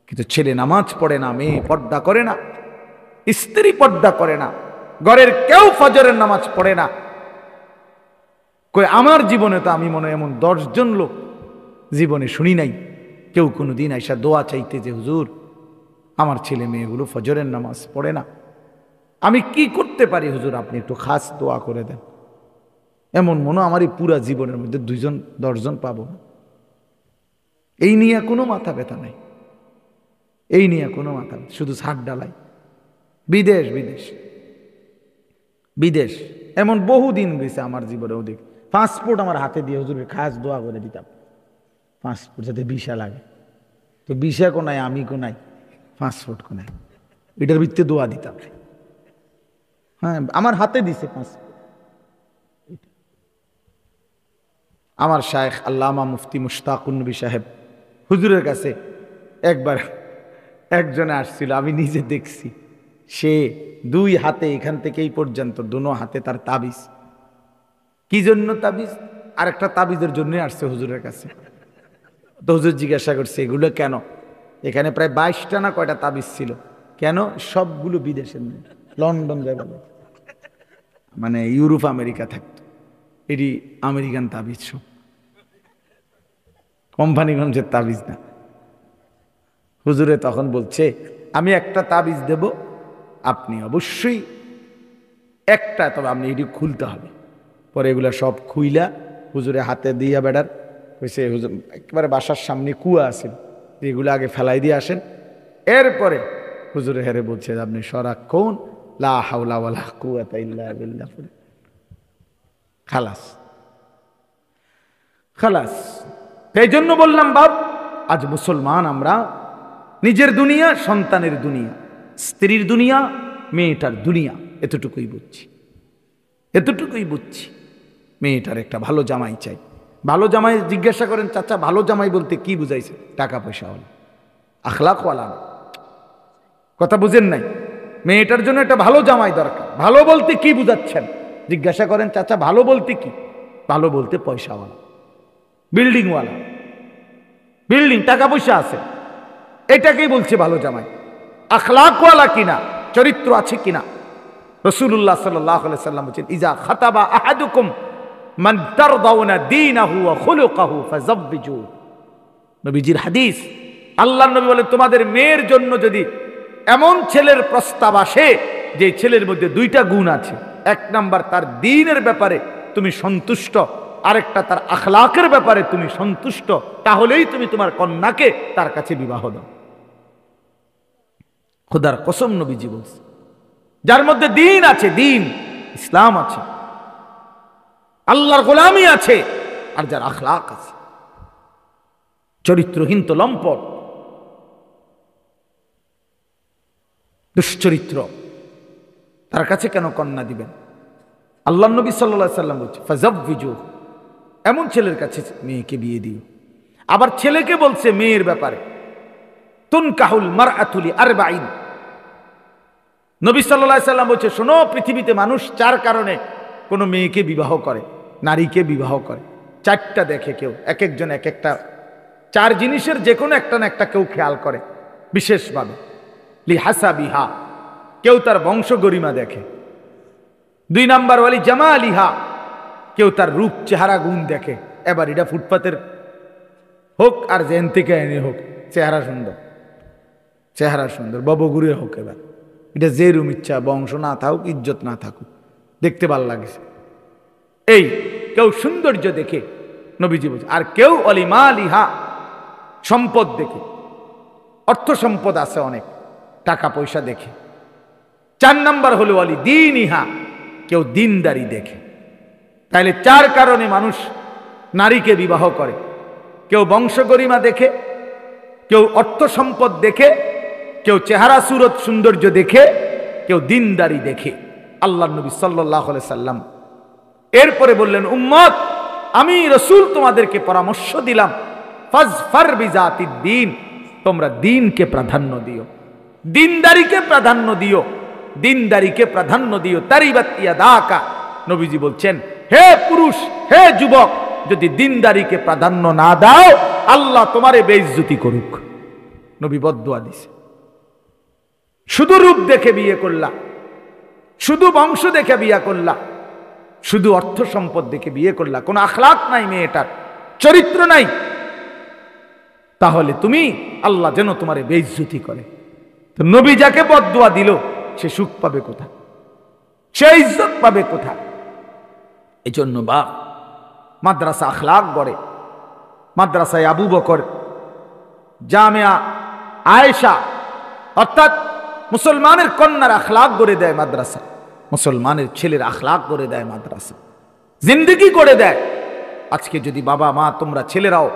Speaker 1: কিন্তু ছেলে নামাজ পড়ে না, মেয়ে পর্দা করে না, স্ত্রী পর্দা করে না, ঘরের কেউ ফজরের নামাজ পড়ে না। কই আমার জীবনে তো আমি মনে হয় এমন 10 জন লোক জীবনে শুনি নাই কেউ কোনোদিন আইসা দোয়া চাইতে যে হুজুর আমার ছেলে মেয়েগুলো ফজরের নামাজ পড়ে না, আমি কি করতে পারি হুজুর, আপনি একটু খাস দোয়া করে দেন। এমন মনে আমার এই পুরা জীবনের মধ্যে 2 জন 10 জন পাবো না। এই নিয়ে কোনো মাথা ব্যথা নাই, এই নিয়ে কোনো মাথা, শুধু ছাদ ডালাই। বিদেশ বিদেশ বিদেশ এমন বহুদিন গেছে আমার জীবনে, ওদিক পাসপোর্ট আমার হাতে দিয়ে হুজুরের খাস দোয়া করে দিতাম, পাসপোর্ট যাতে ভিসা লাগে, তো ভিসা কোনায় আমি কোনাই পাসপোর্ট কোনায়, এটার ভিত্তিতে দোয়া দিতাম। হ্যাঁ আমার হাতে দিছে পাসপোর্ট। আমার শায়েখ আল্লামা মুফতি মুশতাকুন নবী সাহেব হুজুরের কাছে একবার একজনে আসছিল, আমি নিজে দেখছি, সে 2 হাতে এখান থেকে এই পর্যন্ত 2 হাতে তার তাবিজ। কি জন্য তাবিজ? আর একটা তাবিজের জন্য আসছে হুজুরের কাছে। তো হুজুর জিজ্ঞাসা করছে এগুলো কেন? এখানে প্রায় 22টা না কয়টা তাবিজ ছিল। কেন? সবগুলো বিদেশের, লন্ডন যায় বলে, মানে ইউরোপ আমেরিকা থাকতো, এটি আমেরিকান তাবিজ, সব কোম্পানিগঞ্জের তাবিজ না। হুজুরে তখন বলছে আমি একটা তাবিজ দেব, আপনি অবশ্যই একটা, তবে আপনি এটি খুলতে হবে। পরে এগুলা সব খুইলা হুজুরে হাতে দিয়া বেড়ার হয়েছে একেবারে বাসার সামনে কুয়া আছে, এগুলো আগে ফেলাই দিয়ে আসেন। এরপরে হুজুরে হেরে বলছে আপনি সারাক্ষণ লা হাওলা ওয়ালা কুওয়াতা ইল্লা বিল্লাহ, খালাস খালাস। এই জন্য বললাম বাপ, আজ মুসলমান আমরা নিজের দুনিয়া, সন্তানের দুনিয়া, স্ত্রীর দুনিয়া, মেয়েটার দুনিয়া, এতটুকুই বুঝছি, এতটুকুই বুঝছি। মেয়েটার একটা ভালো জামাই চাই। ভালো জামাই জিজ্ঞাসা করেন চাচা ভালো জামাই বলতে কি বুঝাইছে? টাকা পয়সা হল, আখলাকওয়ালা না। কথা বুঝেন নাই? মেয়েটার জন্য একটা ভালো জামাই দরকার। ভালো বলতে কি বুঝাচ্ছেন জিজ্ঞাসা করেন চাচা, ভালো বলতে কি? ভালো বলতে পয়সাওয়ালা, বিল্ডিংওয়ালা, বিল্ডিং, টাকা পয়সা আছে, এটাকেই বলছে ভালো জামাই। আখলাকওয়ালা কিনা, চরিত্র আছে কিনা। রাসূলুল্লাহ সাল্লাল্লাহু আলাইহি সাল্লাম বলেছেন ইজা খাতাবা আহাদুকুম মান তারদাউনা দীনাহু ওয়া খুলুকাহু ফাযাব্বিজু। নবীজির হাদিস, আল্লাহর নবী বলেন তোমাদের মেয়ের জন্য যদি এমন ছেলের প্রস্তাব আসে যে ছেলের মধ্যে দুইটা গুণ আছে, এক নাম্বার তার দ্বীনের ব্যাপারে তুমি সন্তুষ্ট, আরেকটা তার আখলাকের ব্যাপারে তুমি সন্তুষ্ট, তাহলেই তুমি তোমার কন্যাকে তার কাছে বিবাহ দাও। খোদার কসম নবীজি বলছে, যার মধ্যে দ্বীন আছে, দ্বীন ইসলাম আছে, আল্লাহর গোলামি আছে, আর যার আখলাক আছে, চরিত্রহীন তো লম্পট, দুশ্চরিত্র, তার কাছে কেন কন্যা দিবেন? আল্লাহ নবী সাল্লাল্লাহু আলাইহি সাল্লাম বলছে ফাযাব্বিজু, এমন ছেলের কাছে মেয়েকে বিয়ে দিও। আবার ছেলেকে বলছে মেয়ের ব্যাপারে তুনকাহুল মারআতু লিআরবাঈন। নবী সাল্লাল্লাহু আলাইহি সাল্লাম বলছে শোনো, পৃথিবীতে মানুষ চার কারণে কোনো মেয়েকে বিবাহ করে, নারীকে বিবাহ করে। চারটা দেখে কেউ, এক একজন এক একটা, চার জিনিসের যে কোনো একটা না একটা কেউ খেয়াল করে বিশেষভাবে। লিহাসাবিহা, কেউ তার বংশ গরিমা দেখে। দুই নাম্বার ওয়ালি জামালিহা, কেউ তার রূপ চেহারা গুণ দেখে। এবার এটা ফুটপাতের হোক আর জেন থেকে এনে হোক, চেহারা সুন্দর, চেহারা সুন্দর, ববগুড়ির হোক, এবার এটা যে রুম ইচ্ছা, বংশ না থাকুক, ইজ্জত না থাকুক, দেখতে ভাল লাগছে। এই কেউ সৌন্দর্য দেখে নবীজি বলছে। আর কেউ অলিমালিহা, সম্পদ দেখে, অর্থ সম্পদ আছে অনেক, টাকা পয়সা দেখে। চার নাম্বার হলো অলি দীনিহা, কেউ দিনদারি দেখে। তাইলে চার কারণে মানুষ নারীকে বিবাহ করে। কেউ বংশগরিমা দেখে, কেউ অর্থ সম্পদ দেখে, কেউ চেহারা সুরত সৌন্দর্য দেখে, কেউ দিনদারি দেখে। আল্লাহ নবী সাল্লাল্লাহু আলাইহি সাল্লাম এরপরে বললেন উম্মত, আমি রাসূল তোমাদেরকে পরামর্শ দিলাম ফাজফার বিজাতিদ দ্বীন, তোমরা দ্বীনকে প্রাধান্য দিও, দিনদারিকে প্রাধান্য দিও, দিনদারিকে প্রাধান্য দিও। তারিবাত ইয়াদাকা, নবীজি বলছেন হে পুরুষ, হে যুবক, যদি দিনদারিকে প্রাধান্য না দাও আল্লাহ তোমারে বেইজ্জতি করুক। নবী বদদুয়া দিছে। শুধু রূপ দেখে বিয়ে করলা, শুধু বংশ দেখে বিয়ে করলা, শুধু অর্থ সম্পদ দেখে বিয়ে করলা, কোন আখলাক নাই মেয়েটার, চরিত্র নাই, তাহলে তুমি আল্লাহ যেন তোমারে বেইজ্জতি করে। তো নবী যাকে বদদুয়া দিল সে সুখ পাবে কোথায়, সে ইজ্জত পাবে কোথায়? এই জন্য বা মাদ্রাসা আখলাক গড়ে। মাদ্রাসায় আবু বকর, জামিয়া আয়েশা, অর্থাৎ মুসলমানের কন্যার আখলাক গড়ে দেয় মাদ্রাসা, মুসলমানের ছেলের আখলাক গড়ে দেয় মাদ্রাসা, জিন্দেগি গড়ে দেয়। আজকে যদি বাবা মা তোমরা ছেলেরাও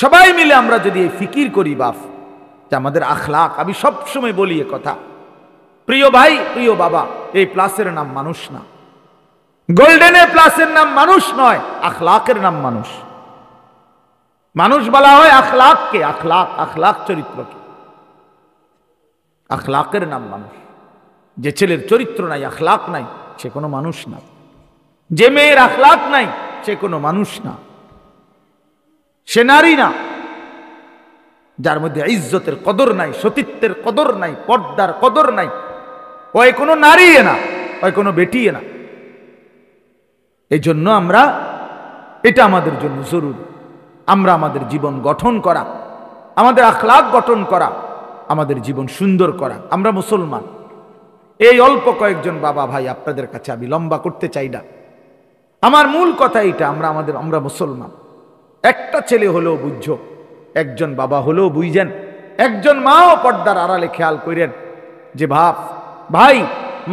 Speaker 1: সবাই মিলে আমরা যদি এই ফিকির করি বাপ, যে আমাদের আখলাক, আমি সবসময় বলি এ কথা, প্রিয় ভাই প্রিয় বাবা, এই প্লাসের নাম মানুষ না, গোল্ডেনে প্লাসের নাম মানুষ নয়, আখলাকের নাম মানুষ। মানুষ বলা হয় আখলাককে, আখলাক, আখলাক চরিত্রকে, আখলাকের নাম মানুষ। যে ছেলের চরিত্র নাই, আখলাক নাই, সে কোনো মানুষ না। যে মেয়ের আখলাক নাই সে কোনো মানুষ না, সে নারী না। যার মধ্যে ইজ্জতের কদর নাই, সতীত্বের কদর নাই, পর্দার কদর নাই, ওই কোনো নারী না, ওই কোনো বেটি না। এই জন্য আমরা, এটা আমাদের জন্য জরুরি, আমরা আমাদের জীবন গঠন করা, আমাদের আখলাক গঠন করা, আমাদের জীবন সুন্দর করা। আমরা মুসলমান। এই অল্প কয়েকজন বাবা ভাই আপনাদের কাছে আমি লম্বা করতে চাই না, আমার মূল কথা এটা, আমরা মুসলমান। একটা ছেলে হলেও বুঝছো, একজন বাবা হলেও বুঝছেন, একজন মাও পর্দার আড়ালে খেয়াল করেন যে ভাই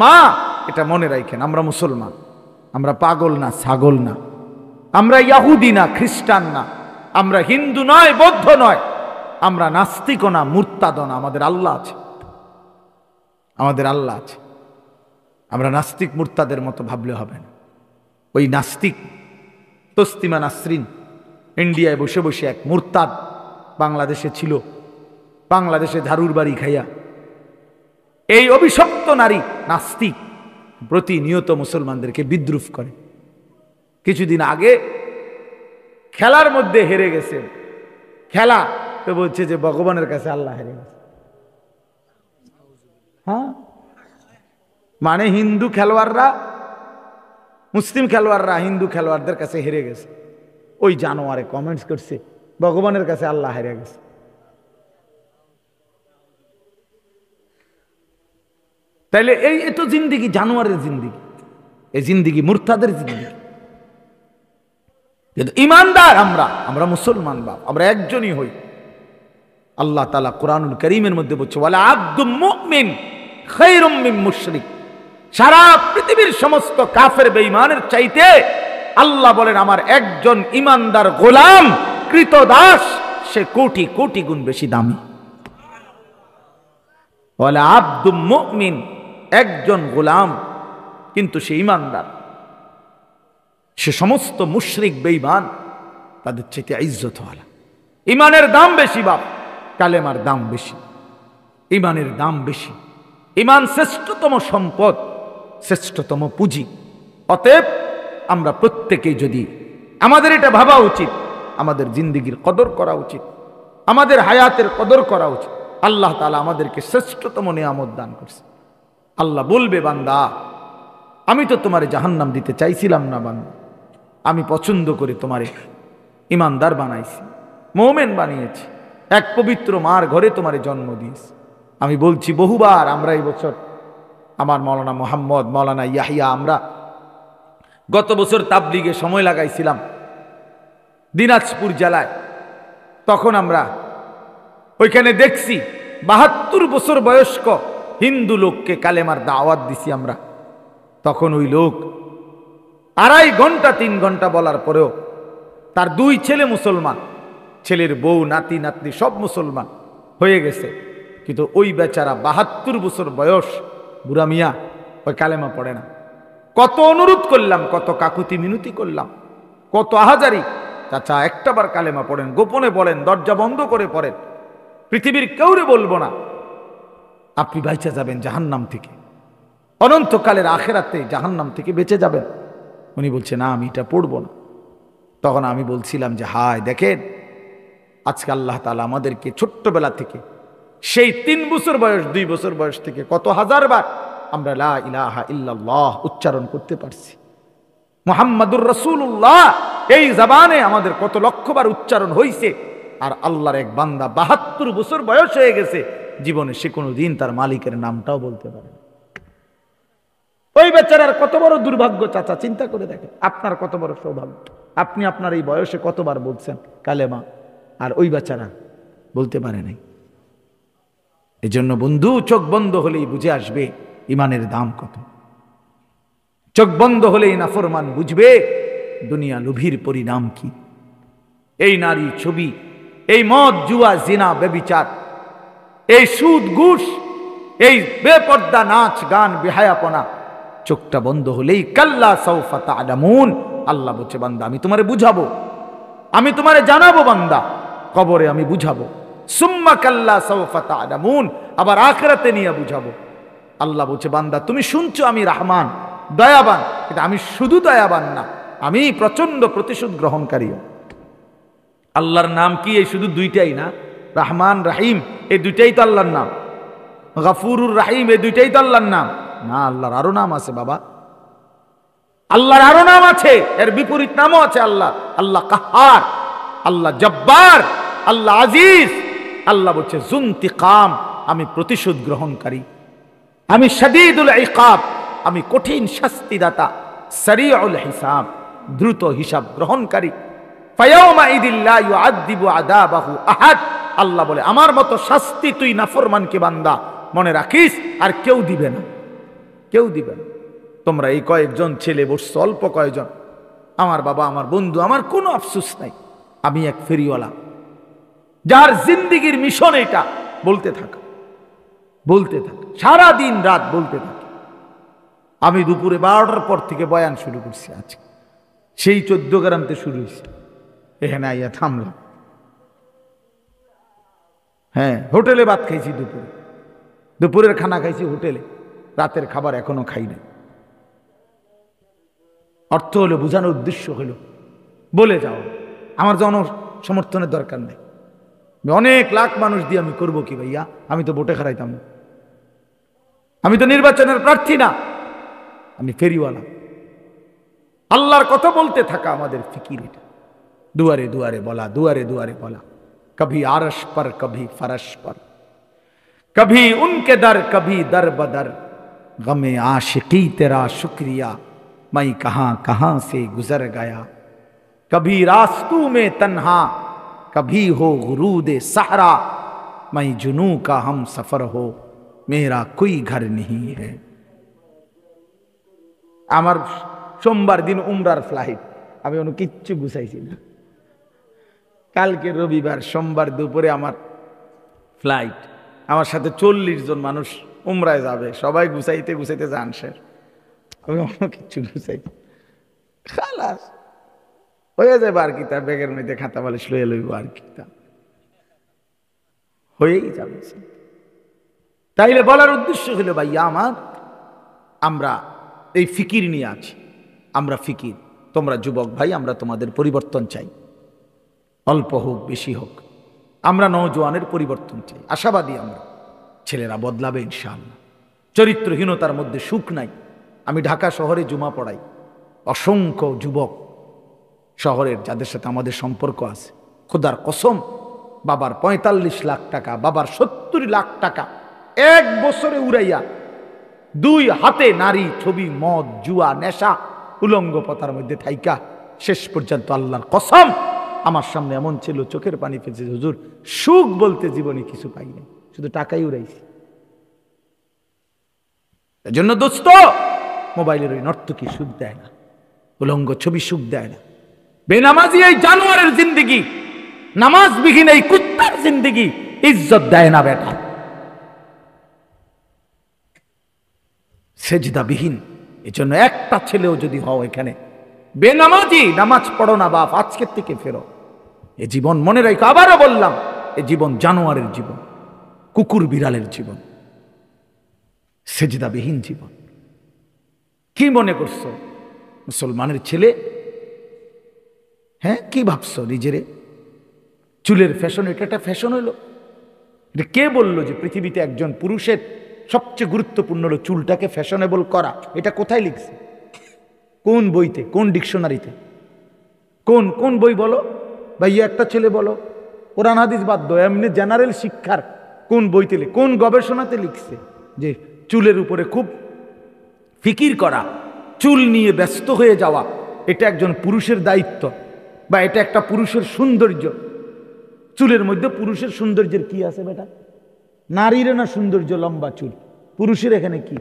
Speaker 1: মা এটা মনে রাখেন, আমরা মুসলমান, আমরা পাগল না, ছাগল না, আমরা ইয়াহুদি না, খ্রিস্টান না, আমরা হিন্দু নয়, বৌদ্ধ নয়, আমরা নাস্তিকও না, মুরতাদও না, আমাদের আল্লাহ আছে, আমাদের আল্লাহ আছে। আমরা নাস্তিক মুরতাদের মতো ভাবলে হবে না। ওই নাস্তিক তসলিমা নাসরিন ইন্ডিয়ায় বসে বসে এক মুরতাদ বাংলাদেশে ছিল, বাংলাদেশে ঝাড়ুর বাড়ি খাইয়া এই অভিশপ্ত নারী নাস্তিক প্রতিনিয়ত মুসলমানদেরকে বিদ্রুপ করে। কিছুদিন আগে খেলার মধ্যে হেরে গেছে, খেলা তো বলছে যে ভগবানের কাছে আল্লাহ হেরে গেছে। হ্যাঁ, মানে হিন্দু খেলোয়াড়রা, মুসলিম খেলোয়াড়রা হিন্দু খেলোয়াড়দের কাছে হেরে গেছে। ওই জানোয়ারে কমেন্টস করছে ভগবানের কাছে আল্লাহ হেরে গেছে। তাইলে এই তো জিন্দিগি জানোয়ারের জিন্দিগি, এই জিন্দিগি মুরতাদের জিন্দিগি। কিন্তু ইমানদার আমরা মুসলমান বাপ, আমরা একজনই হই। আল্লাহ তাআলা কোরআনুল কারীমের মধ্যে বলছে ওয়ালা আবদুম মুমিন খায়রুম মিন মুশরিক। সারা পৃথিবীর সমস্ত কাফের বেঈমানের চাইতে আল্লাহ বলেন আমার একজন ইমানদার গোলাম কৃতদাস সে কোটি কোটি গুণ বেশি দামি। ওয়ালা আবদুম মুমিন, একজন গোলাম কিন্তু সে ইমানদার, সে সমস্ত মুশরিক বেঈমান তাদের চাইতে ইজ্জতওয়ালা। ইমানের দাম বেশি বাপ, কালেমার দাম বেশি, ইমানের দাম বেশি। ইমান শ্রেষ্ঠতম সম্পদ, শ্রেষ্ঠতম পুঁজি। অতএব আমরা প্রত্যেকেই যদি আমাদের এটা ভাবা উচিত, আমাদের জিন্দিগির কদর করা উচিত, আমাদের হায়াতের কদর করা উচিত। আল্লাহ তাআলা আমাদেরকে শ্রেষ্ঠতম নিয়ামত দান করছে। আল্লাহ বলবে বান্দা আমি তো তোমারে জাহান্নাম দিতে চাইছিলাম না বান্দা, আমি পছন্দ করে তোমারে ইমানদার বানাইছি, মুমিন বানিয়েছি, এক পবিত্র মার ঘরে তোমারে জন্ম দিয়েছি। আমি বলছি বহুবার, আমরা এই বছর আমার মৌলানা মোহাম্মদ, মৌলানা ইয়াহিয়া, আমরা গত বছর তাবলিগে সময় লাগাইছিলাম দিনাজপুর জেলায়। তখন আমরা ওইখানে দেখছি ৭২ বছর বয়স্ক হিন্দু লোককে কালেমার দাওয়াত দিছি আমরা। তখন ওই লোক ২.৫ ঘন্টা ৩ ঘন্টা বলার পরেও তার ২ ছেলে মুসলমান, ছেলের বউ নাতি নাতনি সব মুসলমান হয়ে গেছে, কিন্তু ওই বেচারা ৭২ বছর বয়স বুড়া মিয়া ওই কালেমা পড়ে না। কত অনুরোধ করলাম, কত কাকুতি মিনতি করলাম, কত আহাজারি, চাচা একটাবার কালেমা পড়েন, গোপনে পড়েন, দরজা বন্ধ করে পড়েন, পৃথিবীর কেউরে বলবো না, আপনি বাইচা যাবেন জাহান্নাম থেকে, অনন্তকালের আখেরাতে জাহান্নাম থেকে বেঁচে যাবেন। উনি বলছে না আমি এটা পড়বো না। তখন আমি বলছিলাম যে হায় দেখেন আজকে আল্লাহ তাআলা আমাদেরকে ছোট্টবেলা থেকে সেই ৩ বছর বয়স ২ বছর বয়স থেকে কত হাজারবার আমরা লা ইলাহা ইল্লাল্লাহ উচ্চারণ করতে পারছি, মুহাম্মাদুর রাসূলুল্লাহ এই জবানে আমাদের কত লক্ষবার উচ্চারণ হয়েছে। আর আল্লাহর এক বান্দা ৭২ বছর বয়স হয়ে গেছে, জীবনে সে কোনোদিন তার মালিকের নামটাও বলতে পারে না। ওই বেচারার কত বড় দুর্ভাগ্য চাচা, চিন্তা করে দেখেন আপনার কত বড় সৌভাগ্য। আপনি আপনার এই বয়সে কতবার বলছেন কালেমা, আর ওই বেচারা বলতে পারে নাই। এজন্য বন্ধু চোখ বন্ধ হলেই বুঝে আসবে ইমানের দাম কত। চোখ বন্ধ হলেই নাফরমান বুঝবে দুনিয়া লোভীর পরিণাম কি। এই নারী ছবি, এই মদ জুয়া জিনা ব্যভিচার, এই সুদ ঘুষ, এই বেপর্দা নাচ গান বেহায়াপনা, চোখটা বন্ধ হলেই কাল্লা সাউফা তা'লামুন। আল্লাহ বলছে বান্দা আমি তোমারে বুঝাবো, আমি তোমারে জানাবো বান্দা, কবরে আমি বুঝাবো, সুম্মা কাল্লা সাউফা তা'লামুন, আবার আখিরাতে নিয়ে বুঝাবো। আল্লাহ বলছে বান্দা তুমি শুনছো আমি রহমান দয়াবান, কিন্তু আমি শুধু দয়াবান না, আমি প্রচন্ড প্রতিশোধ গ্রহণকারীও। আল্লাহর নাম কি এই শুধু দুইটাই না? রহমান রাহিম এই দুইটাই তো আল্লাহর নাম, গফুরুর রাহিম এই দুইটাই তো আল্লাহর নাম না? আল্লাহর আরো নাম আছে বাবা, আল্লাহর আরো নাম আছে, এর বিপরীত নামও আছে। আল্লাহ আল্লাহ কাহার, আল্লাহ জব্বার, আল্লাহ আজিজ। আল্লাহ বলছে জুনতিকাম, আমি প্রতিশোধ গ্রহণকারী, আমি শাদীদুল ইকাব, আমি কঠিন শাস্তিদাতা, সারিউল হিসাব, দ্রুত হিসাব গ্রহণকারী। ফায়াউমাইদিল লা ইউআযযিবু আযাবাহু আহাদ। আল্লাহ বলে আমার মতো শাস্তি তুই নাফরমানকে বান্দা মনে রাখিস আর কেউ দিবে না, কেউ দিবে না। তোমরা এই কয়েকজন ছেলে বসছো, অল্প কয়েকজন, আমার বাবা, আমার বন্ধু, আমার কোনো আফসোস নাই। আমি এক ফেরিওয়ালা যার জিন্দেগির মিশন এটা বলতে থাকা, বলতে থাকা, সারা দিন রাত বলতে থাকি। আমি দুপুরে 12টার পর থেকে বয়ান শুরু করছি আজকে, সেই 14 গ্রামতে শুরু হয়েছে, এখানে আইয়া থামলাম। হ্যাঁ, হোটেলে ভাত খাইছি, দুপুরের খানা খাইছি হোটেলে, রাতের খাবার এখনো খাই নাই। অর্থ হলো, বোঝানোর উদ্দেশ্য হলো বলে যাও, আমার জন সমর্থনের দরকার নেই। অনেক লাখ মানুষ দিয়ে আমি করবো কি ভাইয়া? আমি তো ভোটে হারাইতাম না, আমি তো নির্বাচনের প্রার্থী না, আমি ফেরিওয়ালা। আল্লাহর কথা বলতে থাকা আমাদের ফিকির এটা। দুয়ারে দুয়ারে বলা, দুয়ারে দুয়ারে বলা, কভি আরশ पर कभी फरश पर, कभी उनके दर कभी दर बदर, गमे आशिकी तेरा शुक्रिया मैं कहां कहां से गुजर गया, कभी रास्तों में तन्हा कभी हो गुरूद सहरा, मैं जुनू का हम सफर हो मेरा कोई घर नहीं है। আমার সোমবার দিন উমরার ফ্লাইট, আমি অন্য কিচ্ছু গুছাইছি না। কালকে রবিবার, সোমবার দুপুরে আমার ফ্লাইট, আমার সাথে 40 জন মানুষ উমরায় যাবে, সবাই গুছাইতে গুছাইতে যান শেষ, আমি অন্য কিচ্ছু গুছাই খালাস হয়ে যাবে। আর কি তার ব্যাগের মধ্যে খাতা বালিশ লইয়া লইব, আর কি তা হয়েই যাবে। তাইলে বলার উদ্দেশ্য হলো ভাইয়া আমার, আমরা এই ফিকির নিয়ে আছি, আমরা ফিকির। তোমরা যুবক ভাই, আমরা তোমাদের পরিবর্তন চাই, অল্প হোক বেশি হোক, আমরা নওজোয়ানের পরিবর্তন চাই, আশাবাদী আমরা। ছেলেরা বদলাবে ইনশাআল্লাহ। চরিত্রহীনতার মধ্যে সুখ নাই। আমি ঢাকা শহরে জুমা পড়াই, অসংখ্য যুবক শহরের যাদের সাথে আমাদের সম্পর্ক আছে, খোদার কসম, বাবার 45 লাখ টাকা, বাবার 70 লাখ টাকা এক বছরে উড়াইয়া 2 হাতে নারী ছবি, মদ, জুয়া, নেশা, উলঙ্গ পতার মধ্যে থাইকা শেষ পর্যন্ত আল্লাহর কসম আমার সামনে এমন ছিল, চোখের পানি ফেলছে, হুজুর সুখ বলতে জীবনে কিছু পাই নাই, শুধু টাকাই উড়াইছি। এজন্য দোস্ত, মোবাইলের ওই নর্তকী সুখ দেয় না, উলঙ্গ ছবি সুখ দেয় না। বেনামাজি এই জানোয়ারের জিন্দেগি, নামাজবিহীন এই কুত্তার জিন্দেগি ইজ্জত দেয় না বেটা। সেজদাবিহীন, এজন্য একটা ছেলেও যদি হও এখানে বেনামাজি, নামাজ পড়ো না বাপ, আজকের থেকে ফেরো। এ জীবন মনে রাখো, আবারও বললাম, এ জীবন জানোয়ারের জীবন, কুকুর বিড়ালের জীবন, সেজদাবিহীন জীবন। কি মনে করছো মুসলমানের ছেলে? হ্যাঁ, কি ভাবছো নিজেরে? চুলের ফ্যাশন, এটা একটা ফ্যাশন হইল? এটা কে বললো যে পৃথিবীতে একজন পুরুষের সবচেয়ে গুরুত্বপূর্ণ হলো চুলটাকে ফ্যাশনেবল করা? এটা কোথায় লিখছে? কোন বইতে, কোন ডিকশনারিতে, কোন কোন বই বলো ভাইয়া? একটা ছেলে বলো, কোরআন হাদিস বাদ দাও, এমনি জেনারেল শিক্ষার কোন বইতে, কোন গবেষণাতে লিখছে যে চুলের উপরে খুব ফিকির করা, চুল নিয়ে ব্যস্ত হয়ে যাওয়া এটা একজন পুরুষের দায়িত্ব, বা এটা একটা পুরুষের সৌন্দর্য? চুলের মধ্যে পুরুষের সৌন্দর্যের কি আছে বেটা? নারীর না সৌন্দর্য লম্বা চুল, পুরুষের এখানে কি?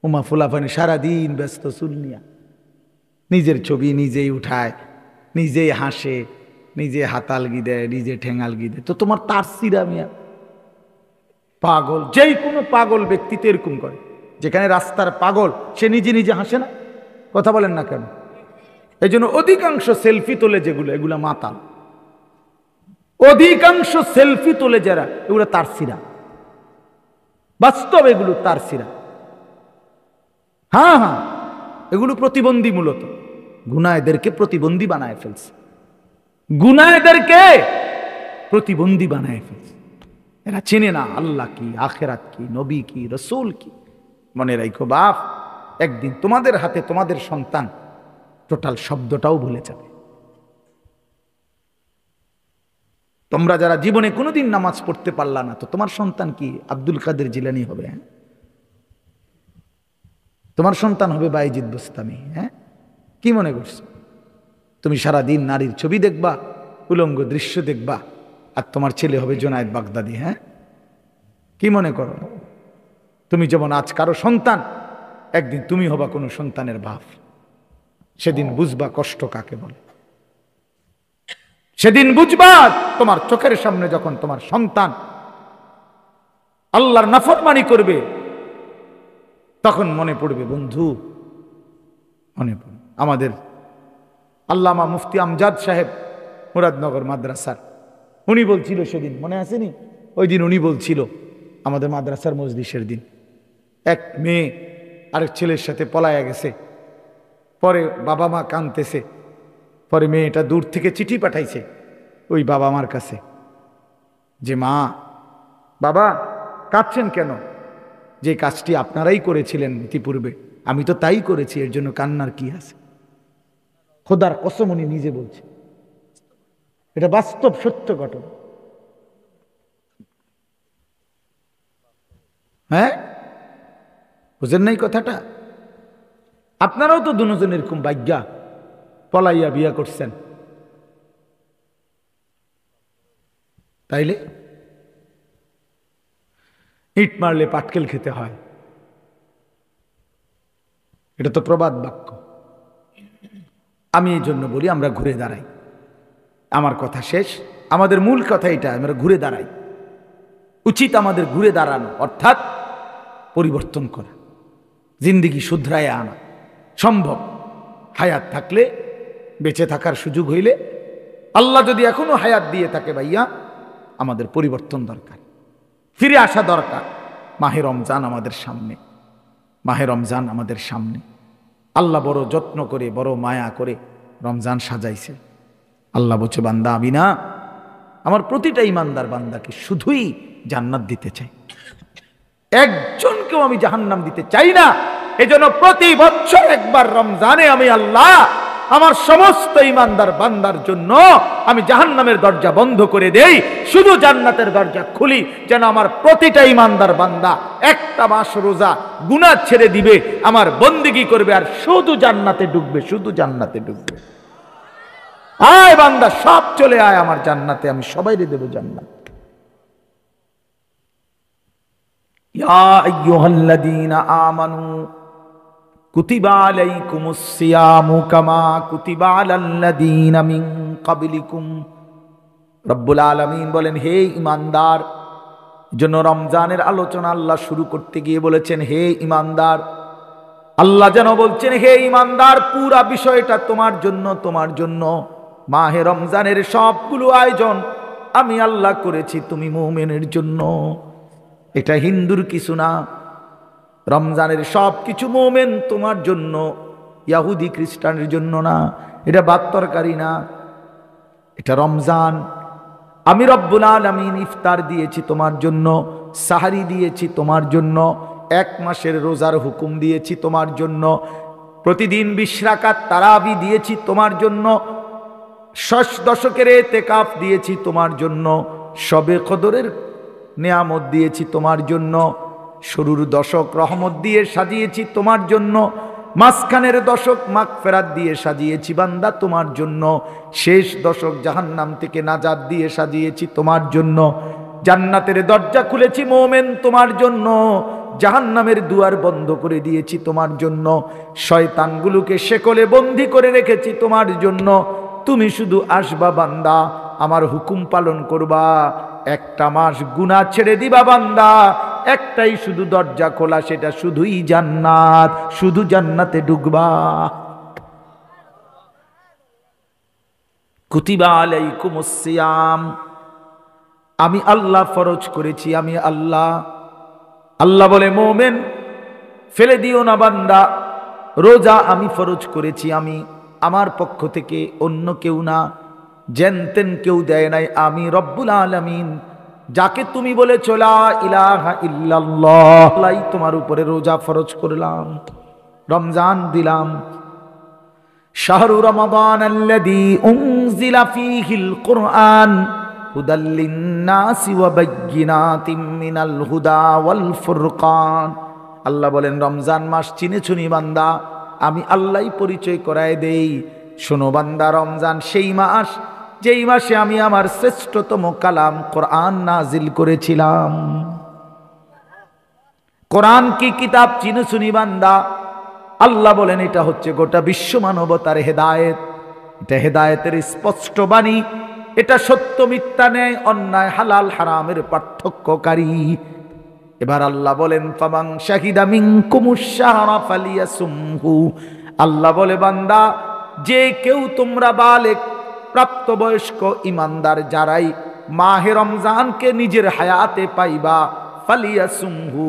Speaker 1: উমা ফুলাফানি সারাদিন ব্যস্ত চুল নিয়া, নিজের ছবি নিজেই উঠায়, নিজেই হাসে, নিজে হাতালগি দেয়, নিজে ঠেঙালগি দেয়। তো তোমার তার সিরা মিয়া পাগল, যেই কোনো পাগল ব্যক্তি তো এরকম করে। যেখানে রাস্তার পাগল সে নিজে নিজে হাসে না, কথা বলেন না কেন? এই জন্য অধিকাংশ সেলফি তোলে যেগুলো, এগুলো মাতাল। অধিকাংশ সেলফি তোলে যারা, এগুলো তার সিরা, বাস্তব এগুলো তার সিরা। হ্যাঁ হ্যাঁ, এগুলো প্রতিবন্ধী, মূলত গুনাহদেরকে প্রতিবন্ধী বানায় ফেলছে, গুনাহদেরকে প্রতিবন্ধী বানায় ফেলছে। এরা চেনে না আল্লাহ কি, আখেরাত কি, নবী কি, রসুল কি। মনে রাখো বাপ, একদিন তোমাদের হাতে তোমাদের সন্তান টোটাল শব্দটাও ভুলে যাবে। তোমরা যারা জীবনে কোনোদিন নামাজ পড়তে পারলা না, তো তোমার সন্তান কি আব্দুল কাদের জিলানী হবে? হ্যাঁ, তোমার সন্তান হবে বাইজিদ বুস্তামি? হ্যাঁ, কি মনে করছো? তুমি সারাদিন নারীর ছবি দেখবা, উলঙ্গ দৃশ্য দেখবা, আর তোমার ছেলে হবে জুনায়েদ বাগদাদি। হ্যাঁ, কি মনে করো? তুমি যেমন আজ কারো সন্তান, একদিন তুমি হবা কোনো সন্তানের বাপ। সেদিন বুঝবা কষ্ট কাকে বলে। সেদিন বুঝবা তোমার চোখের সামনে যখন তোমার সন্তান আল্লাহর নাফরমানি করবে, তখন মনে পড়বে বন্ধু, মনে পড়বে আমাদের আল্লামা মুফতি আমজাদ সাহেব মুরাদনগর মাদ্রাসার, উনি বলছিল সেদিন, মনে আসেনি? ওই দিন উনি বলছিল আমাদের মাদ্রাসার মজলিসের দিন, এক মেয়ে আরেক ছেলের সাথে পলায়া গেছে, পরে বাবা মা কাঁদতেছে, পরে মেয়েটা দূর থেকে চিঠি পাঠাইছে ওই বাবা মার কাছে যে মা, বাবা কাঁদছেন কেন? যে কাজটি আপনারাই করেছিলেন ইতিপূর্বে, আমি তো তাই করেছি, এর জন্য কান্নার কি আছে? খোদার কসম উনি নিজে বলছে, এটা বাস্তব সত্য ঘটনা। হ্যাঁ, বুঝেন নাই কথাটা? আপনারাও তো দুজন এরকম ভাগ্যা পলাইয়া বিয়া করছেন, তাইলে ইট মারলে পাটকেল খেতে হয়, এটা তো প্রবাদ বাক্য। আমি এই জন্য বলি আমরা ঘুরে দাঁড়াই। আমার কথা শেষ, আমাদের মূল কথা এটা, আমরা ঘুরে দাঁড়াই। উচিত আমাদের ঘুরে দাঁড়ানো, অর্থাৎ পরিবর্তন করা, জিন্দিগি শুধরায় আনা সম্ভব। হায়াত থাকলে, বেঁচে থাকার সুযোগ হইলে, আল্লাহ যদি এখনো হায়াত দিয়ে থাকে ভাইয়া, আমাদের পরিবর্তন দরকার, ফিরে আসা দরকার। মাহে রমজান আমাদের সামনে, মাহে রমজান আমাদের সামনে। আল্লাহ বড় যত্ন করে, বড় মায়া করে রমজান সাজাইছে। আল্লাহ বলছে, বান্দা আমি না আমার প্রতিটা ইমানদার বান্দাকে শুধুই জান্নাত দিতে চাই, একজনকেও আমি জাহান্নাম দিতে চাই না। এজন্য প্রতি বছর একবার রমজানে আমি আল্লাহ আমার সমস্ত ইমানদার বান্দার জন্য আমি জাহান্নামের দরজা বন্ধ করে দেই, শুধু জান্নাতের দরজা খুলি, যেন আমার প্রতিটা ইমানদার বান্দা একটা মাস রোজা গুনাহ ছেড়ে দিবে, আমার বন্দেগী করবে, আর শুধু জান্নাতে ঢুকবে, শুধু জান্নাতে ঢুকবে। আয় বান্দা, সব চলে আয় আমার জান্নাতে, আমি সবাইকে দেব জান্নাত। ইয়া আইয়ুহাল্লাযীনা আমানু কুতিবা আলাইকুমুস সিয়ামু কামা কুতিবা আলাল্লাযীনা মিন ক্বাবলিকুম। রব্বুল আলামিন বলেন, হে ঈমানদার, জন্য রমজানের আলোচনা আল্লাহ শুরু করতে গিয়ে বলেছেন, হে ঈমানদার। আল্লাহ যেন বলছেন, হে ঈমানদার, পুরা বিষয়টা তোমার জন্য, তোমার জন্য। মাহে রমজানের সবগুলো আয়োজন আমি আল্লাহ করেছি তুমি মুমিনের জন্য। এটা হিন্দুর কিছু না, রমজানের সব কিছু মুমিন তোমার জন্য, ইহুদি খ্রিস্টানের জন্য না। এটা ভাত তরকারি না, এটা রমজান। আমি রব্বুল আলামিন ইফতার দিয়েছি তোমার জন্য, সাহারি দিয়েছি তোমার জন্য, এক মাসের রোজার হুকুম দিয়েছি তোমার জন্য, প্রতিদিন 20 রাকাত তারাবি দিয়েছি তোমার জন্য, 6 দশকের ইতিকাফ দিয়েছি তোমার জন্য, শবে কদরের নিয়ামত দিয়েছি তোমার জন্য, শুরুর দশক রহমত দিয়ে সাজিয়েছি তোমার জন্য, মাঝখানের দশক মাগফিরাত দিয়ে সাজিয়েছি বান্দা তোমার জন্য, শেষ দশক জাহান্নাম থেকে নাজাত দিয়ে সাজিয়েছি তোমার জন্য। জান্নাতের দরজা খুলেছি মুমিন তোমার জন্য, জাহান্নামের দুয়ার বন্ধ করে দিয়েছি তোমার জন্য, শয়তানগুলোকে শেকলে বন্দী করে রেখেছি তোমার জন্য। তুমি শুধু আসবা বান্দা, আমার হুকুম পালন করবা, একটা মাস গুনাহ ছেড়ে দিবা বান্দা, একটাই শুধু দরজা খোলা, সেটা শুধুই জান্নাত, শুধু জান্নাতে ঢুকবা। কুতিবা আলাইকুমুস সিয়াম, আমি আল্লাহ ফরজ করেছি, আমি আল্লাহ। আল্লাহ বলে, মুমিন ফেলে দিও না বান্দা, রোজা আমি ফরজ করেছি, আমি আমার পক্ষ থেকে, অন্য কেউ না, জেনতেন কেউ দেয় নাই, আমি রব্বুল আলামিন যাকে তুমি বলেছো লা ইলাহা ইল্লাল্লাহ, তোমার উপরে রোজা ফরজ করলাম, রমজান দিলাম। শাহরু রমাদান আল্লাযী উনজিলা ফীহিল কুরআন হুদাল লিন-নাসি ওয়া বায়্যিনাতিম মিনাল হুদা ওয়াল ফুরকান। আল্লাহ বলেন, রমজান মাস চিনেছুনি বান্দা, আমি আল্লাহই পরিচয় করায় দেই, শোনো বান্দা, রমজান সেই মাস যেই মাসে আমি আমার শ্রেষ্ঠতম কালাম কোরআন নাজিল করেছিলাম। কোরআন কি কিতাব চিনো শুনি বান্দা? আল্লাহ বলেন এটা হচ্ছে গোটা বিশ্ব মানবতার হেদায়েত। এটা হেদায়েতের স্পষ্ট বাণী, এটা সত্য মিথ্যা, ন্যায় অন্যায়, হালাল হারামের পার্থক্যকারী। এবার আল্লাহ বলেন ফামান শাহিদা মিনকুমুশ শাহরা ফালিয়াসুমহু। আল্লাহ বলে বান্দা, যে কেউ তোমরা বালেগ প্রাপ্তবয়স্ক ইমানদার যারাই মাহে রমজানকে নিজের হায়াতে পাইবা, ফালিয়াসুমহু,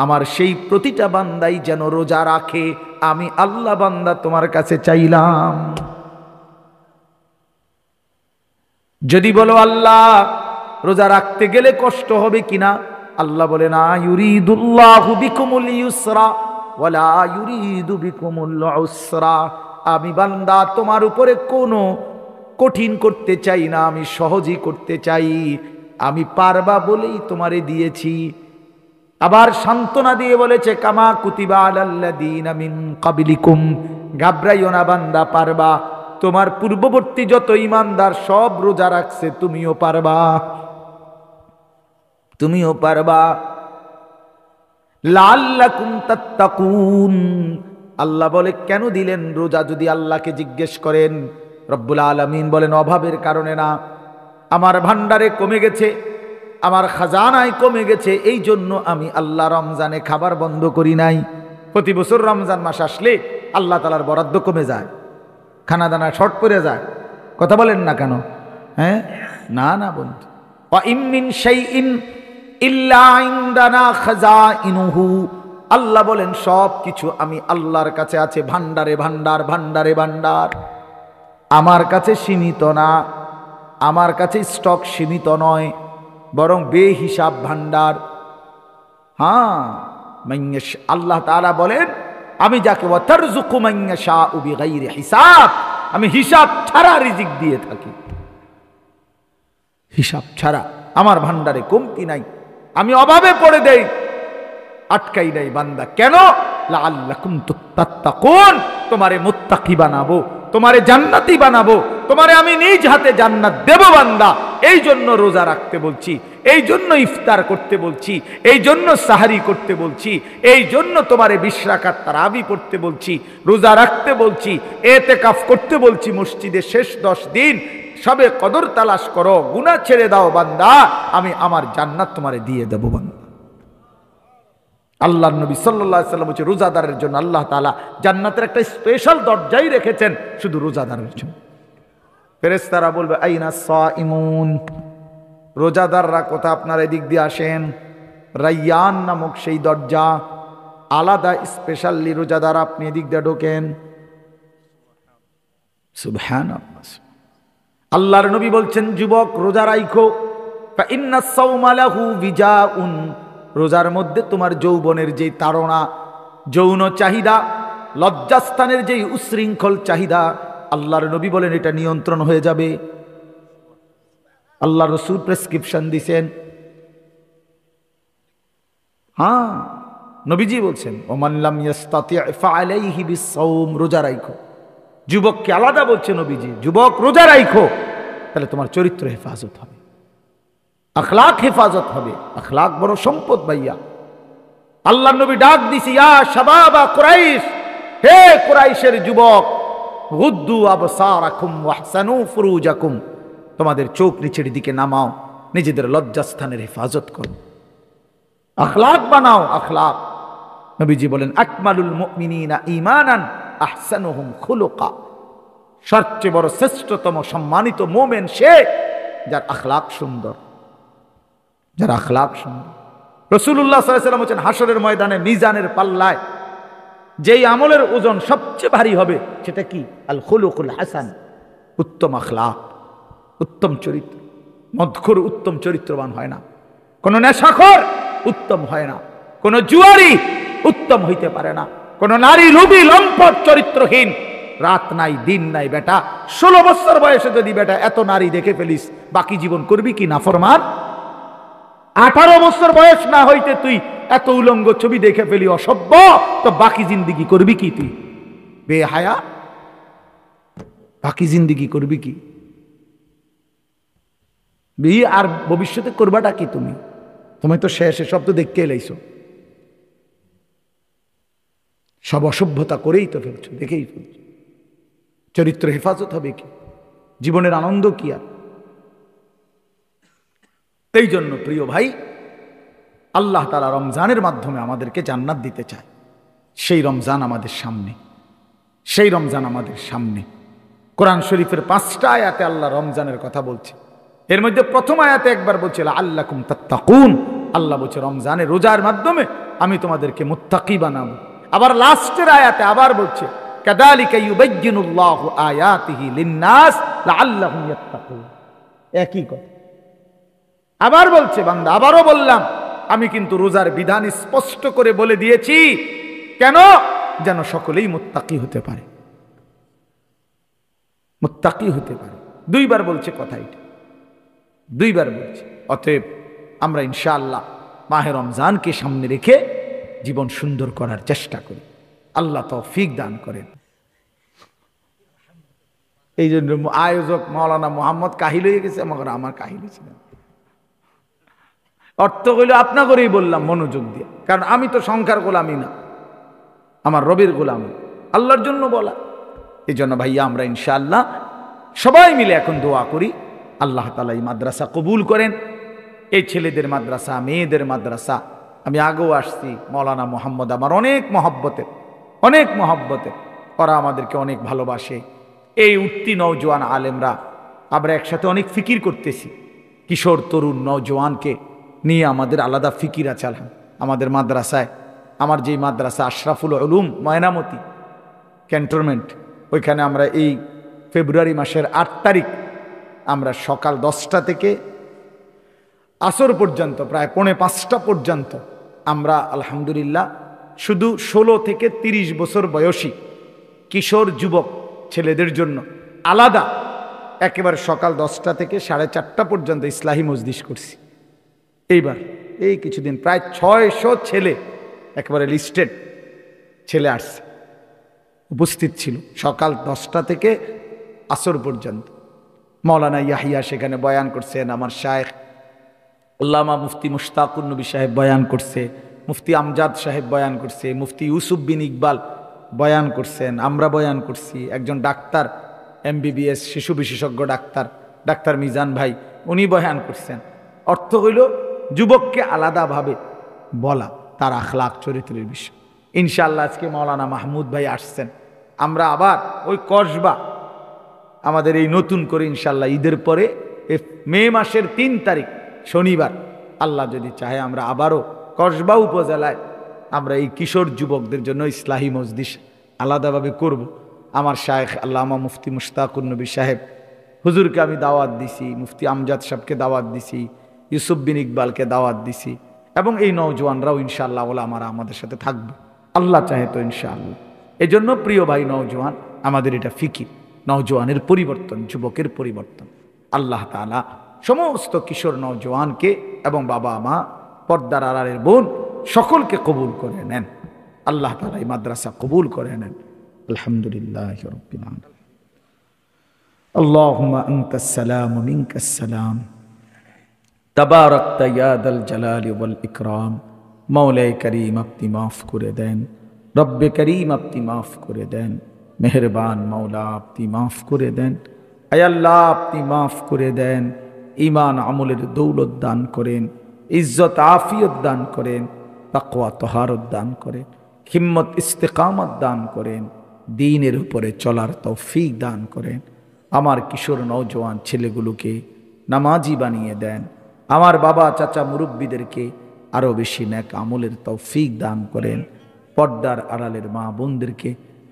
Speaker 1: আমার সেই প্রতিটা বান্দাই যেন রোজা রাখে। আমি আল্লাহ বান্দা তোমার কাছে চাইলাম। যদি বলো আল্লাহ রোজা রাখতে গেলে কষ্ট হবে কিনা, আল্লাহ বলে না, ইউরিদুল্লাহু বিকুমুল ইউসরা ওয়ালা ইউরিদু বিকুমুল উসরা। আমি বান্দা তোমার উপরে কোনো কঠিন করতে চাই না, আমি সহজই করতে চাই। আমি পারবা বলেই তোমারে দিয়েছি। আবার সান্ত্বনা দিয়ে বলেছে কামা কুতিবা আলাল্লাযীনা মিন ক্বাবলিকুম, ঘাবড়াইও না বান্দা, পারবা। তোমার পূর্ববর্তী যত ঈমানদার সব রোজা রাখছে, তুমিও পারবা, তুমিও পারবা। লাআল্লাকুম তাত্তাকুন। আল্লাহ বলে কেন দিলেন রোজা? যদি আল্লাহকে জিজ্ঞেস করেন, রব্বুল আলামিন বলেন অভাবের কারণে না, আমার ভান্ডারে কমে গেছে, আমার খাজানায় কমে গেছে, এই জন্য আমি আল্লাহ রমজানে খাবার বন্ধ করি নাই। প্রতি বছর রমজান মাস আসলে আল্লাহ তাআলার বরাদ্দ কমে যায়, খানা দানা শর্ট পড়ে যায়। কথা বলেন না কেন? হ্যাঁ, না না বন্ধু। ওয়া ইম মিন শাইইন ইল্লা ইনদানা খাজাইনুহু। আল্লাহ বলেন সব কিছু আমি আল্লাহর কাছে আছে, ভান্ডারে ভান্ডার, ভান্ডারে ভান্ডার। আমার কাছে সীমিত না, আমার কাছে স্টক সীমিত নয়, বরং বেহিসাব ভান্ডার। হ্যাঁ, আল্লাহ তাআলা বলেন আমি যাকে ওয়াতারযুকু মান ইয়াশাউ বিগাইরি হিসাব, আমি হিসাব ছাড়া রিজিক দিয়ে থাকি, হিসাব ছাড়া। আমার ভান্ডারে কমতি নাই, আমি অভাবে পড়ে দেই, আটকাই নাই বান্দা। কেন? লাআল্লাকুম তাত্তাকুন, তোমারে মুত্তাকি বানাবো, তোমারে জান্নাতি বানাবো, তোমারে আমি নিজ হাতে জান্নাত দেব বান্দা। এই জন্য রোজা রাখতে বলছি, এই জন্য ইফতার করতে বলছি, এই জন্য সাহারি করতে বলছি, এই জন্য তোমারে 20 রাকাত তারাবি পড়তে বলছি, রোজা রাখতে বলছি, এতেকাফ করতে বলছি। মসজিদে শেষ 10 দিন সবে কদর তালাশ করো, গুনাহ ছেড়ে দাও বান্দা, আমি আমার জান্নাত তোমারে দিয়ে দেব বান্দা। আল্লাহর নবী সাল্লাল্লাহু আলাইহি ওয়াসাল্লাম বলেছে রোজাদারের জন্য আল্লাহ তাআলা জান্নাতের একটা স্পেশাল দরজাই রেখেছেন শুধু রোজাদারের জন্য। ফেরেশতারা বলবে আইনা সাইমুন, রোজাদাররা কোথা? আপনার এদিক দিয়ে আসেন। রায়্যান নামক সেই দরজা, আলাদা স্পেশালি রোজাদার, আপনি এদিক দিয়ে ঢোকেন। সুবহানাল্লাহ। আল্লাহর নবী বলছেন যুবক রোজা রাখো, ফা ইন্নাস সাওমা লাহু বিজাউন, রোজার মধ্যে তোমার যৌবনের যেই তাড়না, যৌন চাহিদা, লজ্জাস্থানের যেই উশৃঙ্খল চাহিদা, আল্লাহর নবী বলেন এটা নিয়ন্ত্রণ হয়ে যাবে। আল্লাহ রাসূল প্রেসক্রিপশন দিয়েছেন। হ্যাঁ, নবীজি বলছেন ওমান লাম ইস্তাতি' ফাআলাইহি বিস-সাওম, রোজা রাখো। যুবককে আলাদা বলছে নবীজি, যুবক রোজা রাখো, তাহলে তোমার চরিত্র হেফাজত হবে, আখলাক হেফাজত হবে। আখলাক বড় সম্পদ ভাইয়া। আল্লাহ নবী ডাক দিছি ইয়া শাবাবা কুরাইশ, হে কুরাইশের যুবক, গুদ্দু আবসারাকুম ওয়াহসানু ফুরুজাকুম, তোমাদের চোখ নিচের দিকে নামাও, নিজেদের লজ্জাস্থানের হেফাজত করো, আখলাক বানাও। আখলাক, নবীজি বলেন আকমালুল মুমিনিনা ঈমানান আহসানুহুম খুলুকা, সবচেয়ে বড় শ্রেষ্ঠতম সম্মানিত মুমিন সে যার আখলাক সুন্দর, যার আখলাক সুন্দর। রাসূলুল্লাহ সাল্লাল্লাহু আলাইহি ওয়াসাল্লাম বলেন হাসরের ময়দানে মিজানের পাল্লায় যেই আমলের ওজন সবচেয়ে ভারী হবে সেটা কি? আল খুলুকুল হাসান, উত্তম আখলাক, উত্তম চরিত্র। মদখোর উত্তম চরিত্রবান হয় না, কোন নেশাখোর উত্তম হয় না, কোন জুয়ারি উত্তম হইতে পারে না, কোন নারী লোভী লম্পট চরিত্রহীন, রাত নাই দিন নাই। বেটা 16 বছর বয়সে যদি বেটা এত নারী দেখে ফেলিস, বাকি জীবন করবি কি নাফরমান? 18 বছর বয়স না হইতে তুই এত উলঙ্গ ছবি দেখে ফেলি, অসভ্য, তো বাকি জিন্দেগি করবি কি তুই? বেহায়া। বাকি জিন্দিগি করবি কি? বিয়ে আর ভবিষ্যতে করবাটা কি? তুমি তো শেষে সব তো দেখতে এলাইছো, সব অসভ্যতা করেই তো ফেলছো, দেখেই ফেলছো। চরিত্র হেফাজত হবে কি? জীবনের আনন্দ কি আর? এই জন্য প্রিয় ভাই, আল্লাহ তাআলা রমজানের মাধ্যমে আমাদেরকে জান্নাত দিতে চায়। সেই রমজান আমাদের সামনে, সেই রমজান আমাদের সামনে। কোরআন শরীফের 5টা আয়াতে আল্লাহ রমজানের কথা বলছে। এর মধ্যে প্রথম আয়াতে একবার বলছে লাআল্লাকুম তাত্তাকুন, আল্লাহ বলছে রমজানের রোজার মাধ্যমে আমি তোমাদেরকে মুত্তাকি বানাবো। আবার লাস্টের আয়াতে আবার বলছে কাযালিকা ইউবায়্যিনুল্লাহু আয়াতিহি লিন-নাস লাআল্লাহুম ইয়াত্তাকুন। একই কথা আবার বলছে বান্দা, আবারও বললাম আমি কিন্তু রোজার বিধান স্পষ্ট করে বলে দিয়েছি, কেন? যেন সকলেই মুত্তাকি হতে পারে, মুত্তাকি হতে পারে। 2বার বলছে কথা, এটা 2বার বলছে। অতএব আমরা ইনশাআল্লাহ মাহে রমজানকে সামনে রেখে জীবন সুন্দর করার চেষ্টা করি। আল্লাহ তৌফিক দান করেন। এই জন্য আয়োজক মাওলানা মোহাম্মদ কাহিল হয়ে গেছে, মগর আমার কাহিল ছিল। অর্থ হইল আপনা করেই বললাম মনোযোগ দিয়ে, কারণ আমি তো সংখ্যার গোলামি না, আমার রবের গোলামি, আল্লাহর জন্য বলা। এই জন্য ভাইয়া আমরা ইনশাআল্লাহ সবাই মিলে এখন দোয়া করি আল্লাহ তাআলা এই মাদ্রাসা কবুল করেন। এই ছেলেদের মাদ্রাসা, মেয়েদের মাদ্রাসা, আমি আগেও আসছি, মাওলানা মোহাম্মদ আমার অনেক মহব্বতে, ওরা আমাদেরকে অনেক ভালোবাসে। এই উঠতি নওজোয়ান আলেমরা আমরা একসাথে অনেক ফিকির করতেছি। কিশোর তরুণ নওজোয়ানকে নিয়ে আমাদের আলাদা ফিকির আছে। আমাদের মাদ্রাসায়, আমার যেই মাদ্রাসা আশরাফুল উলুম ময়নামতি ক্যান্টনমেন্ট, ওইখানে আমরা এই ফেব্রুয়ারি মাসের 8 তারিখ আমরা সকাল 10টা থেকে আসর পর্যন্ত, প্রায় 4:45 পর্যন্ত আমরা আলহামদুলিল্লাহ শুধু 16 থেকে 30 বছর বয়সী কিশোর যুবক ছেলেদের জন্য আলাদা একেবারে সকাল 10টা থেকে 4:30 পর্যন্ত ইসলাহি মজলিস করছি। এইবার এই কিছুদিন প্রায় 600 ছেলে, একেবারে লিস্টেড ছেলে আসছে, উপস্থিত ছিল সকাল 10টা থেকে আসর পর্যন্ত। মাওলানা ইয়াহিয়া সেখানে বয়ান করছেন, আমার শায়েখ আল্লামা মুফতি মুশতাকুর নবী সাহেব বয়ান করছে, মুফতি আমজাদ সাহেব বয়ান করছে, মুফতি ইউসুফ বিন ইকবাল বয়ান করছেন, আমরা বয়ান করছি। একজন ডাক্তার, MBBS শিশু বিশেষজ্ঞ ডাক্তার মিজান ভাই, উনি বয়ান করছেন। অর্থ হইল যুবককে আলাদাভাবে বলা, তার আখলাক চরিত্রের বিষয়। ইনশাআল্লাহ আজকে মাওলানা মাহমুদ ভাই আসছেন। আমরা আবার ওই কসবা আমাদের এই নতুন করে ইনশাআল্লাহ ঈদের পরে মে মাসের 3 তারিখ শনিবার আল্লাহ যদি চাহে আমরা আবারও কসবা উপজেলায় আমরা এই কিশোর যুবকদের জন্য ইসলাহি মজলিস আলাদাভাবে করব। আমার শায়েখ আল্লামা মুফতি মুশতাকুর নবী সাহেব হুজুরকে আমি দাওয়াত দিছি, মুফতি আমজাদ সাহেবকে দাওয়াত দিছি, ইউসুফ বিন ইকবালকে দাওয়াত দিছি, এবং এই নওজোয়ানরাও ইনশাআল্লাহ ওলামারা আমাদের সাথে থাকবে আল্লাহ চাহে তো ইনশাআল্লাহ। এজন্য প্রিয় ভাই নওজোয়ান, আমাদের এটা ফিকির, নওজোয়ানের পরিবর্তন, যুবকের পরিবর্তন। আল্লাহ তাআলা সমস্ত কিশোর নওজোয়ানকে এবং বাবা মা, পর্দার আড়ালের বোন সকলকে কবুল করে নেন। আল্লাহ তাআলা এই মাদ্রাসা কবুল করে নেন। আলহামদুলিল্লাহি রাব্বিল আলামিন। আল্লাহুম্মা আনতাস সালাম ওয়া মিনকাস সালাম, তাবারাকতা ইয়া দাল জালালি ওয়াল ইকরাম। মাওলাই করিম আপনি মাফ করে দেন, রব্বে করিম আপনি মাফ করে দেন, মেহেরবান মাওলা আপনি মাফ করে দেন। আয় আল্লাহ আপনি মাফ করে দেন, ঈমান আমলের দৌলত দান করেন, ইজ্জত আফিয়ত দান করেন, তাকওয়া তহারত দান করেন, হিম্মত ইস্তেকামত দান করেন, দ্বীনের উপরে চলার তৌফিক দান করেন। আমার কিশোর নওজোয়ান ছেলেগুলোকে নামাজি বানিয়ে দেন। আমার বাবা চাচা মুরব্বীদেরকে আরও বেশি নেক আমলের তৌফিক দান করেন। পর্দার আড়ালের মা বোনদেরকে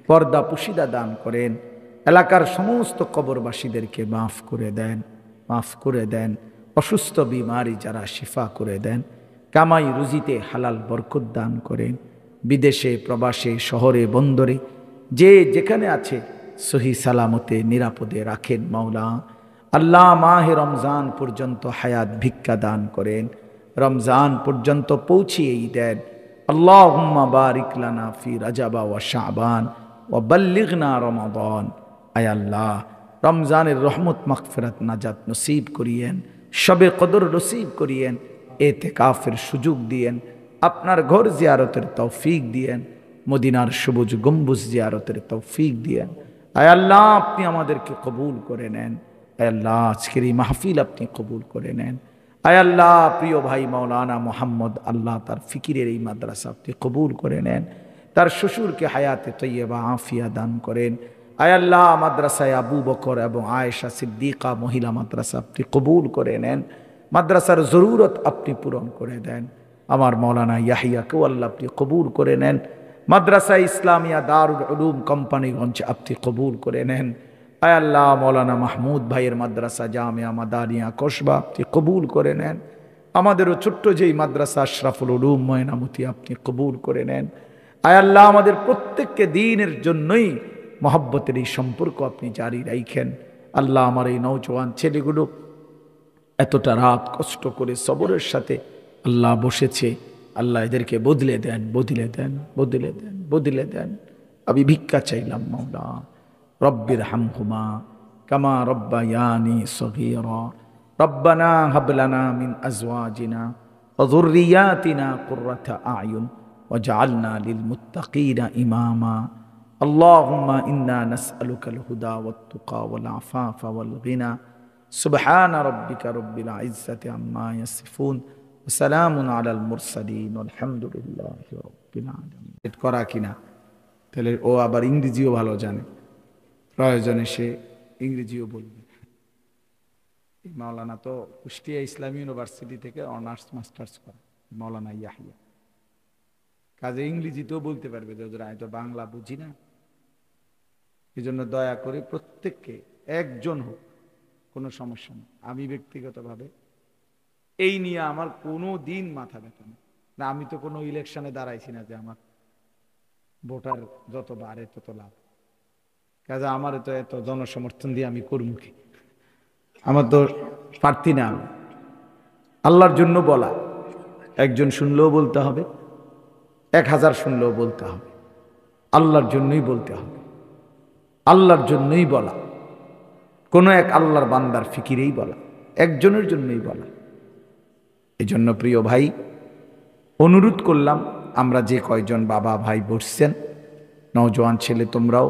Speaker 1: পর্দা পুশিদা দান করেন। এলাকার সমস্ত কবরবাসীদেরকে মাফ করে দেন, মাফ করে দেন। অসুস্থ বিমারি যারা শিফা করে দেন। কামাই রুজিতে হালাল বরকত দান করেন। বিদেশে প্রবাসে শহরে বন্দরে যে যেখানে আছে সহি সালামতে নিরাপদে রাখেন মাওলা। আল্লাহ মাহে রমজান পর্যন্ত হায়াত ভিক্ষা দান করেন, রমজান পর্যন্ত পৌঁছিয়েই দেন। আল্লাহুম্মা বারিক লানা ফি রাজাবা ওয়া শাবান ওয়া বাল্লিগনা রমাদান। আয় আল্লাহ রমজানের রহমত মাগফিরাত নাজাত নসিব করিয়েন, শবে কদর নসিব করিয়েন, এতেকাফের সুযোগ দিয়েন, আপনার ঘর জিয়ারতের তৌফিক দিয়েন, মদিনার সবুজ গম্বুজ জিয়ারতের তৌফিক দিয়েন। আয় আল্লাহ আপনি আমাদেরকে কবুল করে নেন। আয় আল্লাহ আজকের এই মাহফিল আপনি কবুল করে নেন। আয় আল্লাহ প্রিয় ভাই মাওলানা মোহাম্মদ, আল্লাহ তার ফিকিরের এই মাদ্রাসা আপনি কবুল করে নেন। তার শ্বশুরকে হায়াতে তৈয়বা আফিয়া দান করেন। আয় আল্লাহ মাদ্রাসায় আবু বকর এবং আয়েশা সিদ্দিকা মহিলা মাদ্রাসা আপনি কবুল করে নেন। মাদ্রাসার জরুরত আপনি পূরণ করে দেন। আমার মৌলানা ইয়াহিয়াকেও আল্লাহ আপনি কবুল করে নেন। মাদ্রাসা ইসলামিয়া দারুল উলুম কোম্পানিগঞ্জ আপনি কবুল করে নেন। আয় আল্লাহ মৌলানা মাহমুদ ভাইয়ের মাদ্রাসা জামিয়া মাদানিয়া কসবা আপনি কবুল করে নেন। আমাদেরও ছোট্ট যেই মাদ্রাসা আশরাফুল উলুম ময়নামতি আপনি কবুল করে নেন। আয় আল্লাহ আমাদের প্রত্যেককে দ্বীনের জন্যই মহব্বতের এই সম্পর্ক আপনি জারি রাখেন। আল্লাহ আমার এই নওজোয়ান ছেলেগুলো এতটা রাত কষ্ট করে সবরের সাথে আল্লাহ বসেছে, আল্লাহ এদেরকে বদলে দেন, বদলে দেন, বদলে দেন, বদলে দেন। আমি ভিক্ষা চাইলাম মাওলা, রব্বির হামহুমা কামা রব্বায়ানি সগীরা, রব্বানা হাব লানা মিন আজওয়াজিনা ওয়া যুররিয়াতিনা কুররাতা আয়ুন ওয়াজআলনা লিল মুত্তাকিনা ইমামা। আল্লাহুম্মা ইন্না নাসআলুকাল হুদা ওয়াত তুকা ওয়াল আফাফা ওয়াল গিনা। সুবহানা রাব্বিকা রাব্বিল ইজ্জাতি আম্মা ইয়াসিফুন ওয়া সালামুন আলাল মুরসালিন আলহামদুলিল্লাহি রাব্বিল আলামিন। এটা করা কিনা তাহলে ও আবার ইংরেজিও ভালো জানে, প্রয়োজনে সে ইংরেজিও বলবে। মাওলানা তো কুষ্টিয়া ইসলামী ইউনিভার্সিটি থেকে অনার্স মাস্টার্স করে মাওলানা ইয়াহিয়া, কাজে ইংরেজিতেও বলতে পারবে যে আমি তো বাংলা বুঝি না। এই জন্য দয়া করে প্রত্যেককে একজন হোক, কোনো সমস্যা নেই। আমি ব্যক্তিগতভাবে এই নিয়ে আমার কোনো দিন মাথা ব্যথা নেই না। আমি তো কোনো ইলেকশনে দাঁড়াইছি না যে আমার ভোটার যত বাড়ে তত লাভ। কাজে আমার তো এত জনসমর্থন দিয়ে আমি করবো কি? আমার তো প্রার্থী না। আমি আল্লাহর জন্য বলা, একজন শুনলেও বলতে হবে, 1000 শুনলেও বলতে হবে, আল্লাহর জন্যই বলতে হবে, আল্লাহর জন্যই বলা, কোনো এক আল্লাহর বান্দার ফিকিরেই বলা, একজনের জন্যই বলা। এই জন্য প্রিয় ভাই অনুরোধ করলাম, আমরা যে কয়জন বাবা ভাই বসছেন, নওজোয়ান ছেলে তোমরাও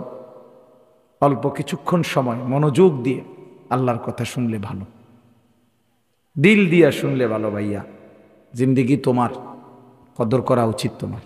Speaker 1: অল্প কিছুক্ষণ সময় মনোযোগ দিয়ে আল্লাহর কথা শুনলে ভালো, দিল দিয়া শুনলে ভালো। ভাইয়া জিন্দেগি তোমার, কদর করা উচিত তোমার।